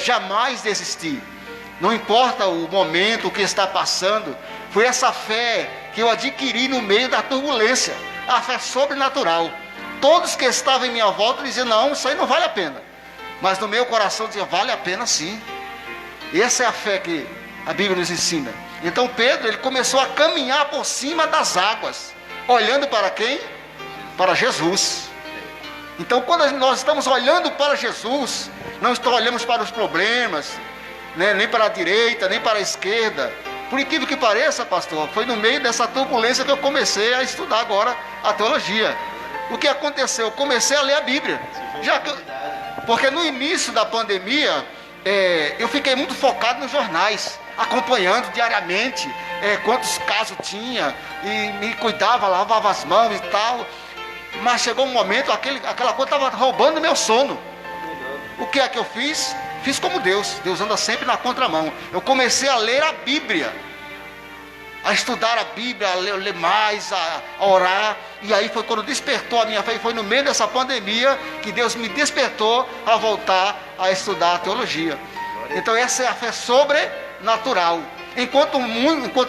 jamais desistir. Não importa o momento, o que está passando. Foi essa fé que eu adquiri no meio da turbulência. A fé sobrenatural. Todos que estavam em minha volta diziam, não, isso aí não vale a pena. Mas no meu coração dizia, vale a pena sim. E essa é a fé que a Bíblia nos ensina. Então Pedro, ele começou a caminhar por cima das águas. Olhando para quem? Para Jesus. Então quando nós estamos olhando para Jesus, não olhamos para os problemas, nem para a direita, nem para a esquerda. Por incrível que pareça, pastor, foi no meio dessa turbulência que eu comecei a estudar agora a teologia. O que aconteceu? Eu comecei a ler a Bíblia. Porque no início da pandemia, eu fiquei muito focado nos jornais, acompanhando diariamente quantos casos tinha, e me cuidava, lavava as mãos e tal. Mas chegou um momento, aquela coisa estava roubando meu sono. O que é que eu fiz? Fiz como Deus anda sempre na contramão. Eu comecei a ler a Bíblia, a estudar a Bíblia, a ler mais, a orar. E aí foi quando despertou a minha fé. E foi no meio dessa pandemia que Deus me despertou a voltar a estudar a teologia. Então essa é a fé sobrenatural. Enquanto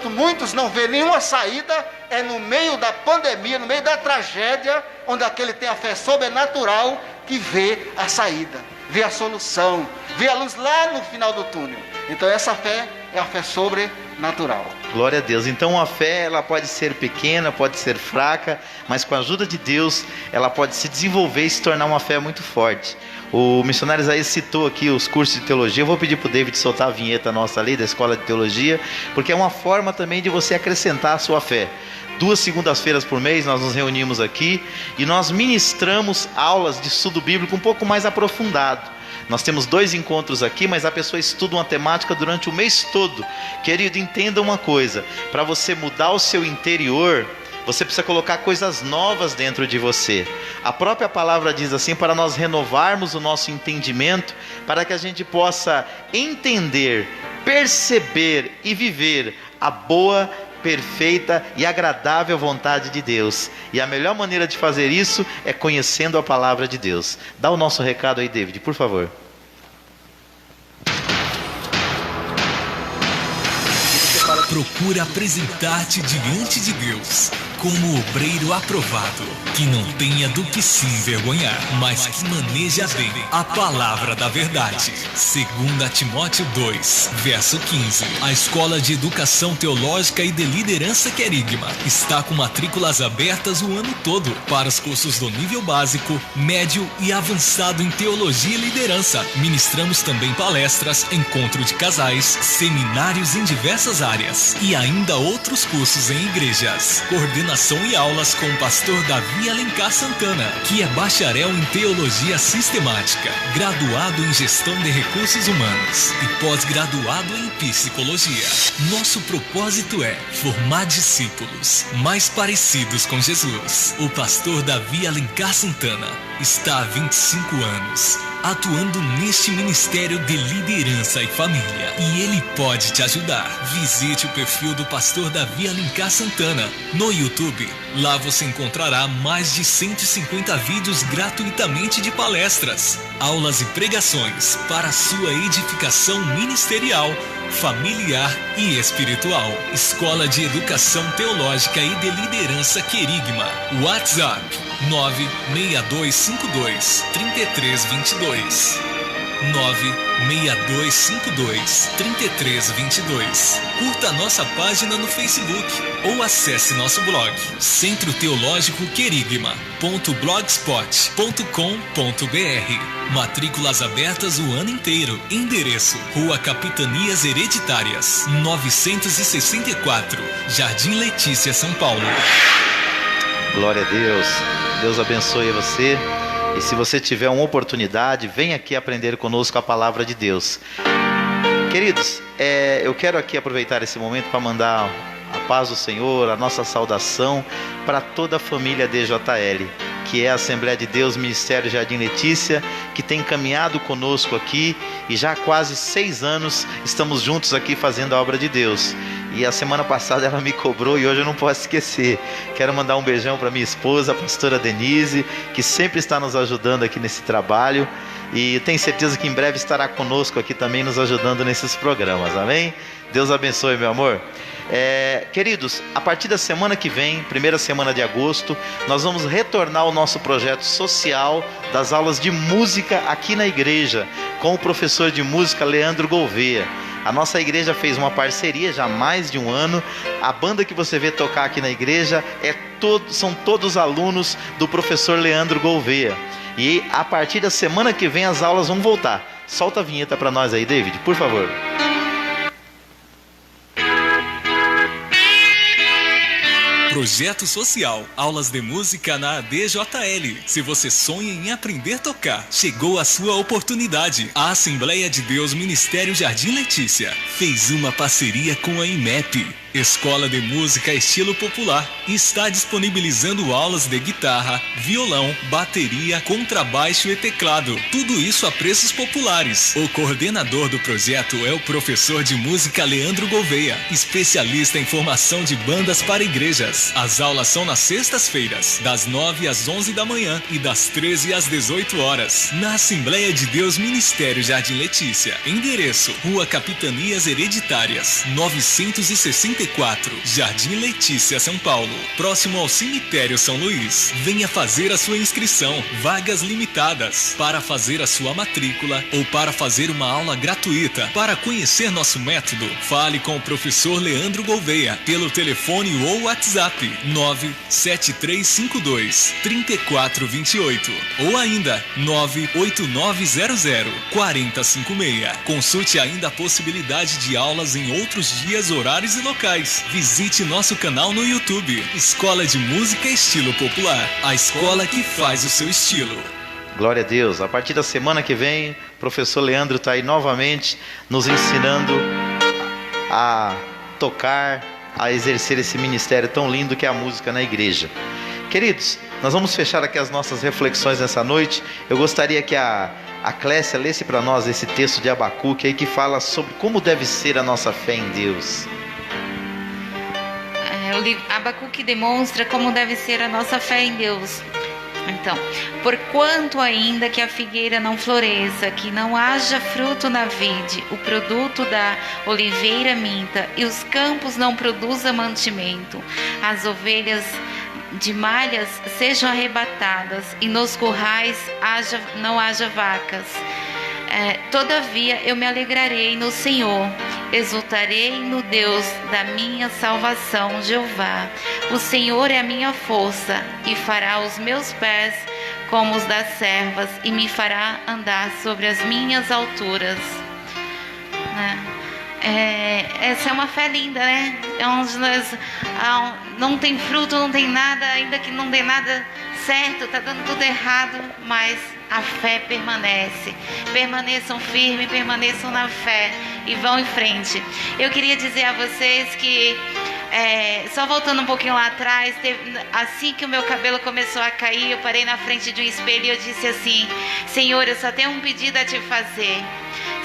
muitos não vê nenhuma saída, é no meio da pandemia, no meio da tragédia, onde aquele tem a fé sobrenatural que vê a saída, vê a solução, vê a luz lá no final do túnel. Então essa fé é a fé sobrenatural. Glória a Deus. Então a fé, ela pode ser pequena, pode ser fraca, mas com a ajuda de Deus, ela pode se desenvolver e se tornar uma fé muito forte. O missionário Isaías citou aqui os cursos de teologia. Eu vou pedir para o David soltar a vinheta nossa ali da Escola de Teologia, porque é uma forma também de você acrescentar a sua fé. 2 segundas-feiras por mês nós nos reunimos aqui e nós ministramos aulas de estudo bíblico um pouco mais aprofundado. Nós temos 2 encontros aqui, mas a pessoa estuda uma temática durante o mês todo. Querido, entenda uma coisa: para você mudar o seu interior, você precisa colocar coisas novas dentro de você. A própria palavra diz assim, para nós renovarmos o nosso entendimento, para que a gente possa entender, perceber e viver a boa, perfeita e agradável vontade de Deus. E a melhor maneira de fazer isso é conhecendo a palavra de Deus. Dá o nosso recado aí, David, por favor. Procura apresentar-te diante de Deus como obreiro aprovado, que não tenha do que se envergonhar, mas que maneja bem a palavra da verdade. 2 Timóteo 2, verso 15. A Escola de Educação Teológica e de Liderança Querigma está com matrículas abertas o ano todo para os cursos do nível básico, médio e avançado em Teologia e Liderança. Ministramos também palestras, encontro de casais, seminários em diversas áreas e ainda outros cursos em igrejas. Coordenação e aulas com o pastor Davi Alencar Santana, que é bacharel em Teologia Sistemática, graduado em Gestão de Recursos Humanos e pós-graduado em Psicologia. Nosso propósito é formar discípulos mais parecidos com Jesus. O pastor Davi Alencar Santana está há 25 anos atuando neste ministério de liderança e família, e ele pode te ajudar. Visite o perfil do pastor Davi Alencar Santana no YouTube. Lá você encontrará mais de 150 vídeos gratuitamente de palestras, aulas e pregações para a sua edificação ministerial, familiar e espiritual. Escola de Educação Teológica e de Liderança Querigma. WhatsApp 96252-3322. 96252-3322. Curta nossa página no Facebook ou acesse nosso blog Centro Teológico Querigma.blogspot.com.br. Matrículas abertas o ano inteiro. Endereço: Rua Capitanias Hereditárias, 964, Jardim Letícia, São Paulo. Glória a Deus. Deus abençoe você. E se você tiver uma oportunidade, vem aqui aprender conosco a palavra de Deus. Queridos, eu quero aqui aproveitar esse momento para mandar a paz do Senhor, a nossa saudação para toda a família DJL, que é a Assembleia de Deus Ministério Jardim Letícia, que tem caminhado conosco aqui e já há quase 6 anos estamos juntos aqui fazendo a obra de Deus. E a semana passada ela me cobrou e hoje eu não posso esquecer. Quero mandar um beijão para minha esposa, a pastora Denise, que sempre está nos ajudando aqui nesse trabalho. E tenho certeza que em breve estará conosco aqui também nos ajudando nesses programas, amém? Deus abençoe, meu amor. Queridos, a partir da semana que vem, primeira semana de agosto, nós vamos retornar ao nosso projeto social das aulas de música aqui na igreja, com o professor de música Leandro Gouveia. A nossa igreja fez uma parceria já há mais de um ano. A banda que você vê tocar aqui na igreja são todos alunos do professor Leandro Gouveia. E a partir da semana que vem as aulas vão voltar. Solta a vinheta para nós aí, David, por favor. Projeto Social, aulas de música na ADJL. Se você sonha em aprender a tocar, chegou a sua oportunidade. A Assembleia de Deus Ministério Jardim Letícia fez uma parceria com a IMEP, Escola de Música Estilo Popular, e está disponibilizando aulas de guitarra, violão, bateria, contrabaixo e teclado. Tudo isso a preços populares. O coordenador do projeto é o professor de música Leandro Gouveia, especialista em formação de bandas para igrejas. As aulas são nas sextas-feiras, das 9 às 11 da manhã e das 13 às 18 horas, na Assembleia de Deus Ministério Jardim Letícia. Endereço: Rua Capitanias Hereditárias, 964, Jardim Letícia, São Paulo, próximo ao Cemitério São Luís. Venha fazer a sua inscrição, vagas limitadas. Para fazer a sua matrícula ou para fazer uma aula gratuita, para conhecer nosso método, fale com o professor Leandro Gouveia pelo telefone ou WhatsApp 97352-3428 ou ainda 98900-4056. Consulte ainda a possibilidade de aulas em outros dias, horários e locais. Visite nosso canal no YouTube, Escola de Música Estilo Popular, a escola que faz o seu estilo. Glória a Deus. A partir da semana que vem, o professor Leandro está aí novamente nos ensinando a tocar, a exercer esse ministério tão lindo que é a música na igreja. Queridos, nós vamos fechar aqui as nossas reflexões nessa noite. Eu gostaria que a Clécia lesse para nós esse texto de Abacuque aí, que fala sobre como deve ser a nossa fé em Deus. Abacuque demonstra como deve ser a nossa fé em Deus. Então, porquanto ainda que a figueira não floresça, que não haja fruto na vide, o produto da oliveira minta, e os campos não produzam mantimento, as ovelhas de malhas sejam arrebatadas, e nos currais não haja vacas. Todavia eu me alegrarei no Senhor, exultarei no Deus da minha salvação, Jeová. O Senhor é a minha força, e fará os meus pés como os das servas, e me fará andar sobre as minhas alturas. Essa é uma fé linda, né? Onde não tem fruto, não tem nada, ainda que não dê nada certo, está dando tudo errado, mas a fé permanece. Permaneçam firmes, permaneçam na fé e vão em frente. Eu queria dizer a vocês que, só voltando um pouquinho lá atrás, assim que o meu cabelo começou a cair, eu parei na frente de um espelho e eu disse assim: Senhor, eu só tenho um pedido a te fazer.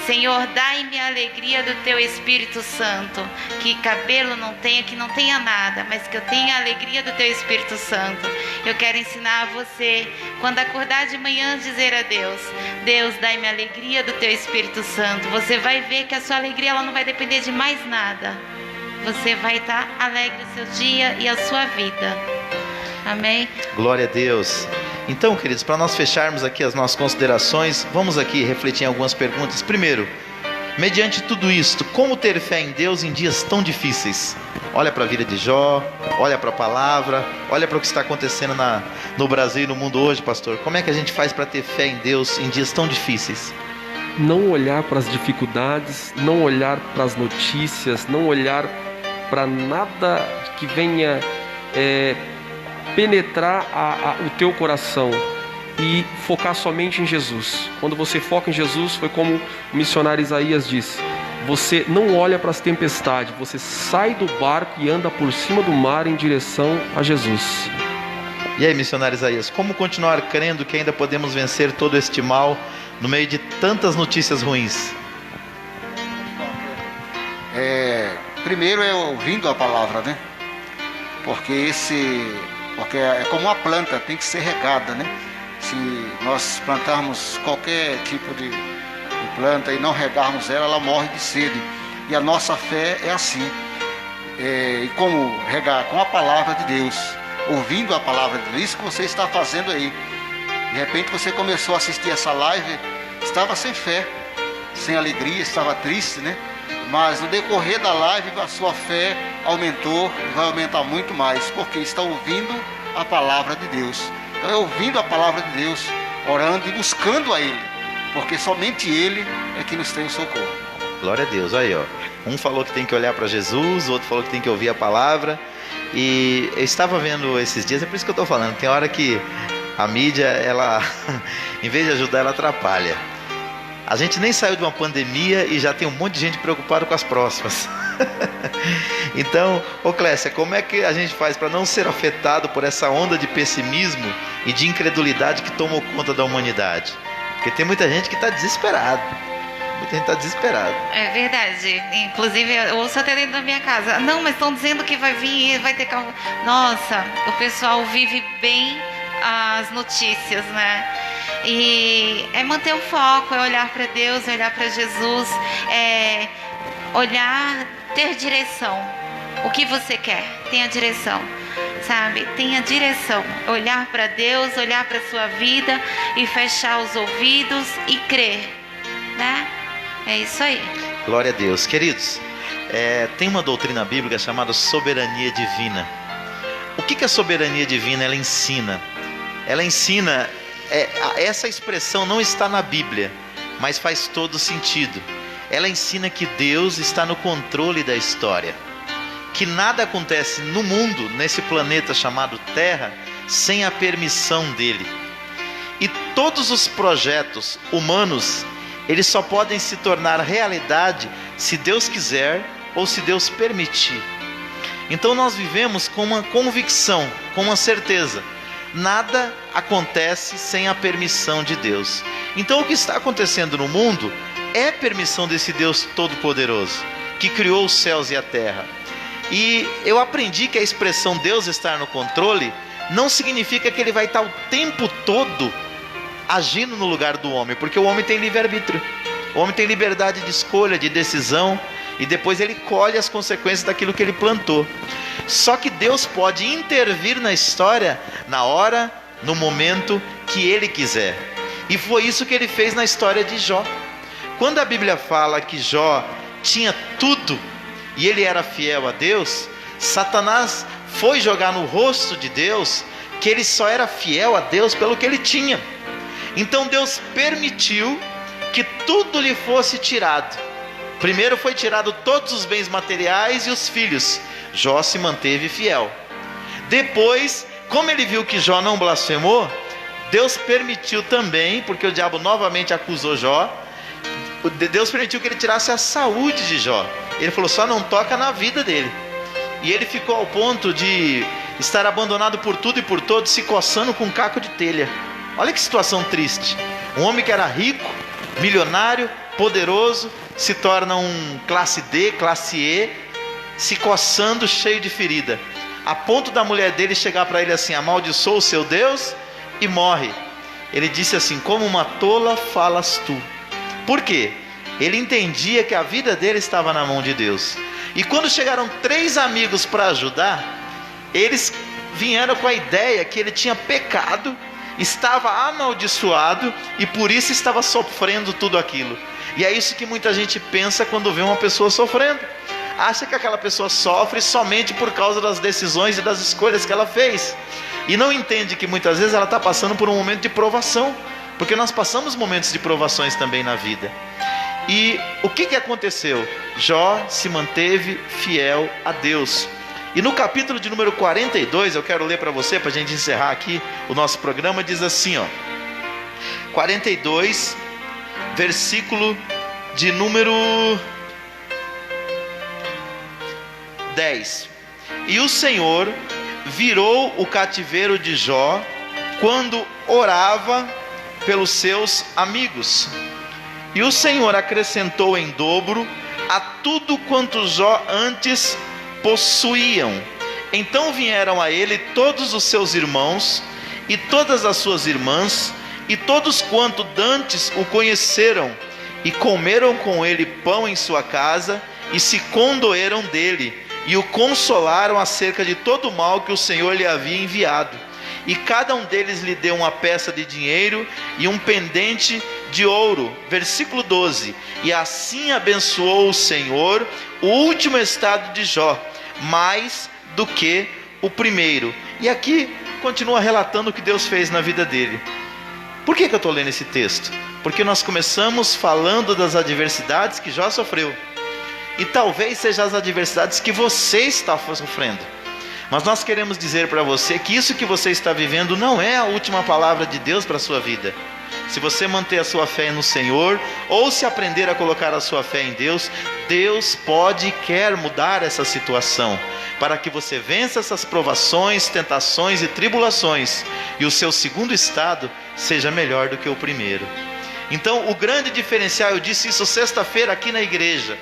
Senhor, dai-me a alegria do teu Espírito Santo, que cabelo não tenha, que não tenha nada, mas que eu tenha a alegria do teu Espírito Santo. Eu quero ensinar a você, quando acordar de manhã, dizer a Deus: Deus, dai-me a alegria do teu Espírito Santo. Você vai ver que a sua alegria ela não vai depender de mais nada. Você vai estar alegre o seu dia e a sua vida. Amém? Glória a Deus. Então, queridos, para nós fecharmos aqui as nossas considerações, vamos aqui refletir em algumas perguntas. Primeiro, mediante tudo isto, como ter fé em Deus em dias tão difíceis? Olha para a vida de Jó, olha para a palavra, olha para o que está acontecendo no Brasil e no mundo hoje, pastor. Como é que a gente faz para ter fé em Deus em dias tão difíceis? Não olhar para as dificuldades, não olhar para as notícias, não olhar para nada que venha penetrar o teu coração e focar somente em Jesus. Quando você foca em Jesus, foi como o missionário Isaías disse: você não olha para as tempestades, você sai do barco e anda por cima do mar em direção a Jesus. E aí, missionário Isaías, como continuar crendo que ainda podemos vencer todo este mal no meio de tantas notícias ruins? Primeiro é ouvindo a palavra, né? Porque é como uma planta, tem que ser regada, né? Se nós plantarmos qualquer tipo de planta e não regarmos ela morre de sede. E a nossa fé é assim. E como regar? Com a palavra de Deus, ouvindo a palavra de Deus. Isso que você está fazendo aí. De repente você começou a assistir essa live, estava sem fé, sem alegria, estava triste, né? Mas no decorrer da live a sua fé aumentou e vai aumentar muito mais, porque está ouvindo a palavra de Deus. Então é ouvindo a palavra de Deus, orando e buscando a Ele, porque somente Ele é que nos tem o socorro. Glória a Deus. Aí, ó, um falou que tem que olhar para Jesus, o outro falou que tem que ouvir a palavra. E eu estava vendo esses dias, é por isso que eu estou falando, tem hora que a mídia, ela em vez de ajudar, ela atrapalha. A gente nem saiu de uma pandemia e já tem um monte de gente preocupada com as próximas. Então, ô Clécia, como é que a gente faz para não ser afetado por essa onda de pessimismo e de incredulidade que tomou conta da humanidade? Porque tem muita gente que está desesperada. Muita gente está desesperada. É verdade. Inclusive, eu ouço até dentro da minha casa: não, mas estão dizendo que vai vir, vai ter carro. Nossa, o pessoal vive bem as notícias, né? E é manter o foco, é olhar para Deus, é olhar para Jesus, é olhar, ter direção. O que você quer? Tenha direção, sabe? Tenha direção. Olhar para Deus, olhar para a sua vida e fechar os ouvidos e crer, né? É isso aí. Glória a Deus. Queridos, tem uma doutrina bíblica chamada soberania divina. O que a soberania divina ela ensina? Ela ensina, essa expressão não está na Bíblia, mas faz todo sentido. Ela ensina que Deus está no controle da história, que nada acontece no mundo, nesse planeta chamado Terra, sem a permissão dele. E todos os projetos humanos, eles só podem se tornar realidade se Deus quiser ou se Deus permitir. Então nós vivemos com uma convicção, com uma certeza: nada acontece sem a permissão de Deus. Então o que está acontecendo no mundo é permissão desse Deus Todo-Poderoso, que criou os céus e a terra. E eu aprendi que a expressão Deus estar no controle não significa que Ele vai estar o tempo todo agindo no lugar do homem, porque o homem tem livre-arbítrio, o homem tem liberdade de escolha, de decisão, e depois ele colhe as consequências daquilo que ele plantou. Só que Deus pode intervir na história, na hora, no momento que Ele quiser. E foi isso que Ele fez na história de Jó. Quando a Bíblia fala que Jó tinha tudo e ele era fiel a Deus, Satanás foi jogar no rosto de Deus que ele só era fiel a Deus pelo que ele tinha. Então Deus permitiu que tudo lhe fosse tirado. Primeiro foi tirado todos os bens materiais e os filhos. Jó se manteve fiel. Depois, como ele viu que Jó não blasfemou, Deus permitiu também, porque o diabo novamente acusou Jó, Deus permitiu que ele tirasse a saúde de Jó. Ele falou: só não toca na vida dele. E ele ficou ao ponto de estar abandonado por tudo e por todos, se coçando com um caco de telha. Olha que situação triste. Um homem que era rico, milionário, poderoso, se torna um classe D, classe E, se coçando, cheio de ferida, a ponto da mulher dele chegar para ele assim: amaldiçoa o seu Deus, e morre. Ele disse assim: como uma tola falas tu. Por quê? Ele entendia que a vida dele estava na mão de Deus. E quando chegaram 3 amigos para ajudar, eles vieram com a ideia que ele tinha pecado estava amaldiçoado e por isso estava sofrendo tudo aquilo. E é isso que muita gente pensa quando vê uma pessoa sofrendo. Acha que aquela pessoa sofre somente por causa das decisões e das escolhas que ela fez. E não entende que muitas vezes ela está passando por um momento de provação. Porque nós passamos momentos de provações também na vida. E o que aconteceu? Jó se manteve fiel a Deus. E no capítulo de número 42, eu quero ler para você, para a gente encerrar aqui o nosso programa, diz assim, 42, versículo de número 10. E o Senhor virou o cativeiro de Jó quando orava pelos seus amigos. E o Senhor acrescentou em dobro a tudo quanto Jó antes possuíam. Então vieram a ele todos os seus irmãos e todas as suas irmãs e todos quanto dantes o conheceram, e comeram com ele pão em sua casa e se condoeram dele e o consolaram acerca de todo o mal que o Senhor lhe havia enviado. E cada um deles lhe deu uma peça de dinheiro e um pendente de ouro. Versículo 12. E assim abençoou o Senhor o último estado de Jó, mais do que o primeiro. E aqui continua relatando o que Deus fez na vida dele. Por que eu estou lendo esse texto? Porque nós começamos falando das adversidades que Jó sofreu. E talvez sejam as adversidades que você está sofrendo. Mas nós queremos dizer para você que isso que você está vivendo não é a última palavra de Deus para a sua vida. Se você manter a sua fé no Senhor, ou se aprender a colocar a sua fé em Deus, Deus pode e quer mudar essa situação, para que você vença essas provações, tentações e tribulações, e o seu segundo estado seja melhor do que o primeiro. Então o grande diferencial, eu disse isso sexta-feira aqui na igreja,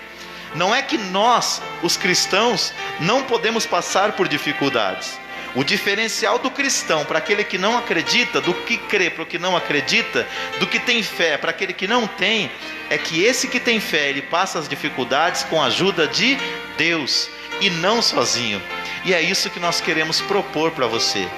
não é que nós, os cristãos, não podemos passar por dificuldades. O diferencial do cristão para aquele que não acredita, do que crê para o que não acredita, do que tem fé para aquele que não tem, é que esse que tem fé, ele passa as dificuldades com a ajuda de Deus e não sozinho. E é isso que nós queremos propor para você,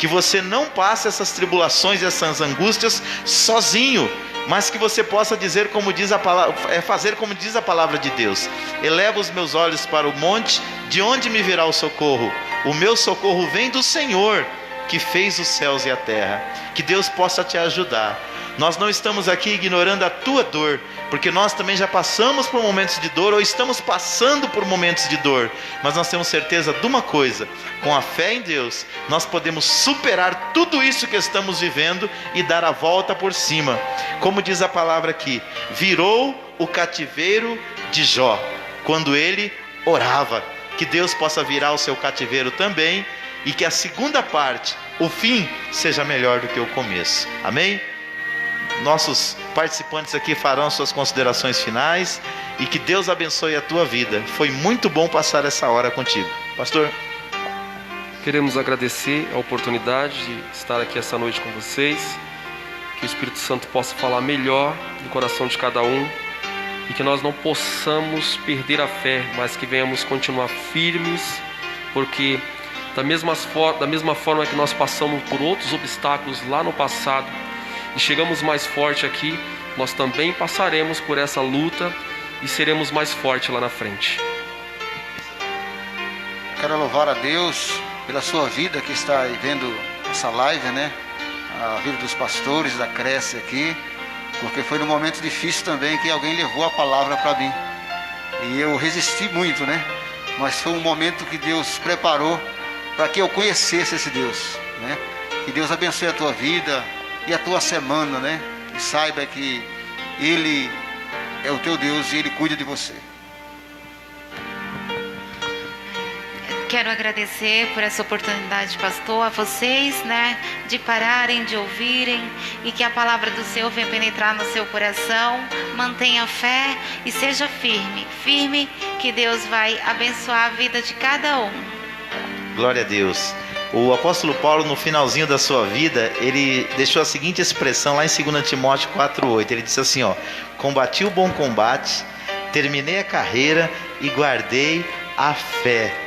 que você não passe essas tribulações e essas angústias sozinho, mas que você possa dizer como diz a palavra, fazer como diz a palavra de Deus: eleva os meus olhos para o monte, de onde me virá o socorro? O meu socorro vem do Senhor, que fez os céus e a terra. Que Deus possa te ajudar. Nós não estamos aqui ignorando a tua dor, porque nós também já passamos por momentos de dor, ou estamos passando por momentos de dor, mas nós temos certeza de uma coisa: com a fé em Deus, nós podemos superar tudo isso que estamos vivendo e dar a volta por cima. Como diz a palavra aqui, virou o cativeiro de Jó, quando ele orava. Que Deus possa virar o seu cativeiro também, e que a segunda parte, o fim, seja melhor do que o começo. Amém? Nossos participantes aqui farão suas considerações finais, e que Deus abençoe a tua vida. Foi muito bom passar essa hora contigo. Pastor? Queremos agradecer a oportunidade de estar aqui essa noite com vocês, que o Espírito Santo possa falar melhor do coração de cada um, e que nós não possamos perder a fé, mas que venhamos continuar firmes, porque da mesma forma que nós passamos por outros obstáculos lá no passado e chegamos mais forte aqui, nós também passaremos por essa luta e seremos mais fortes lá na frente. Quero louvar a Deus pela sua vida que está aí vendo essa live, né? A vida dos pastores da Cresce aqui, porque foi num momento difícil também que alguém levou a palavra para mim. E eu resisti muito, né? Mas foi um momento que Deus preparou para que eu conhecesse esse Deus, né? Que Deus abençoe a tua vida e a tua semana, né? E saiba que Ele é o teu Deus e Ele cuida de você. Quero agradecer por essa oportunidade, pastor, a vocês, né, de pararem, de ouvirem, e que a palavra do Senhor venha penetrar no seu coração. Mantenha fé e seja firme, firme, que Deus vai abençoar a vida de cada um. Glória a Deus. O apóstolo Paulo, no finalzinho da sua vida, ele deixou a seguinte expressão lá em 2 Timóteo 4,8. Ele disse assim, combati o bom combate, terminei a carreira e guardei a fé.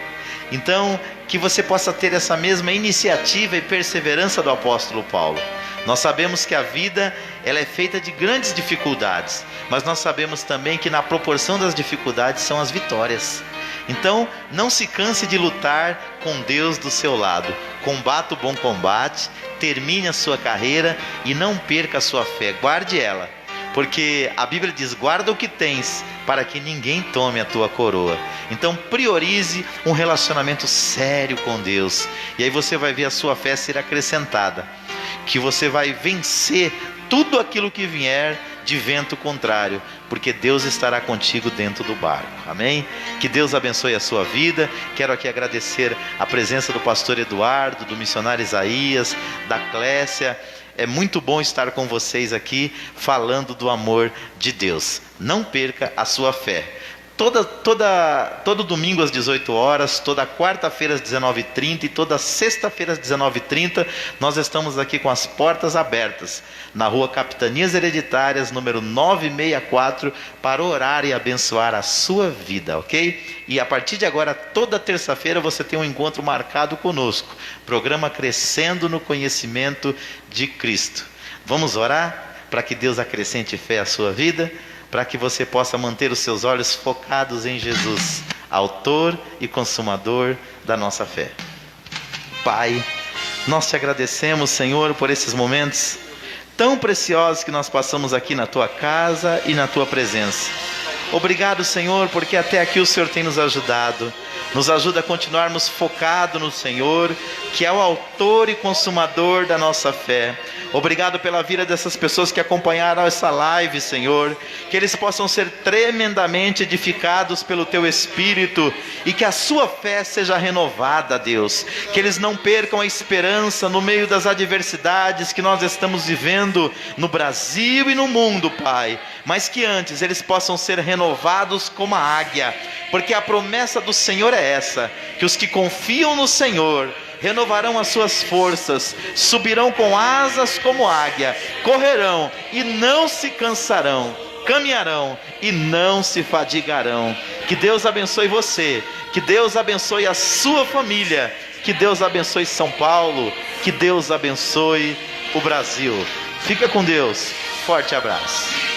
Então, que você possa ter essa mesma iniciativa e perseverança do apóstolo Paulo. Nós sabemos que a vida, ela é feita de grandes dificuldades, mas nós sabemos também que na proporção das dificuldades são as vitórias. Então, não se canse de lutar com Deus do seu lado. Combata o bom combate, termine a sua carreira e não perca a sua fé. Guarde ela, porque a Bíblia diz: guarda o que tens, para que ninguém tome a tua coroa. Então priorize um relacionamento sério com Deus, e aí você vai ver a sua fé ser acrescentada, que você vai vencer tudo aquilo que vier de vento contrário, porque Deus estará contigo dentro do barco. Amém? Que Deus abençoe a sua vida. Quero aqui agradecer a presença do pastor Eduardo, do missionário Isaías, da Clécia. É muito bom estar com vocês aqui falando do amor de Deus. Não perca a sua fé. Todo domingo às 18 horas, toda quarta-feira às 19h30 e toda sexta-feira às 19h30, nós estamos aqui com as portas abertas, na rua Capitanias Hereditárias, número 964, para orar e abençoar a sua vida, ok? E a partir de agora, toda terça-feira, você tem um encontro marcado conosco, programa Crescendo no Conhecimento de Cristo. Vamos orar para que Deus acrescente fé à sua vida, para que você possa manter os seus olhos focados em Jesus, autor e consumador da nossa fé. Pai, nós te agradecemos, Senhor, por esses momentos tão preciosos que nós passamos aqui na tua casa e na tua presença. Obrigado, Senhor, porque até aqui o Senhor tem nos ajudado. Nos ajuda a continuarmos focados no Senhor, que é o autor e consumador da nossa fé. Obrigado pela vida dessas pessoas que acompanharam essa live, Senhor. Que eles possam ser tremendamente edificados pelo Teu Espírito e que a sua fé seja renovada, Deus. Que eles não percam a esperança no meio das adversidades que nós estamos vivendo no Brasil e no mundo, Pai. Mas que antes eles possam ser renovados como a águia. Porque a promessa do Senhor é essa, que os que confiam no Senhor renovarão as suas forças, subirão com asas como águia, correrão e não se cansarão, caminharão e não se fadigarão. Que Deus abençoe você, que Deus abençoe a sua família, que Deus abençoe São Paulo, que Deus abençoe o Brasil. Fica com Deus, forte abraço.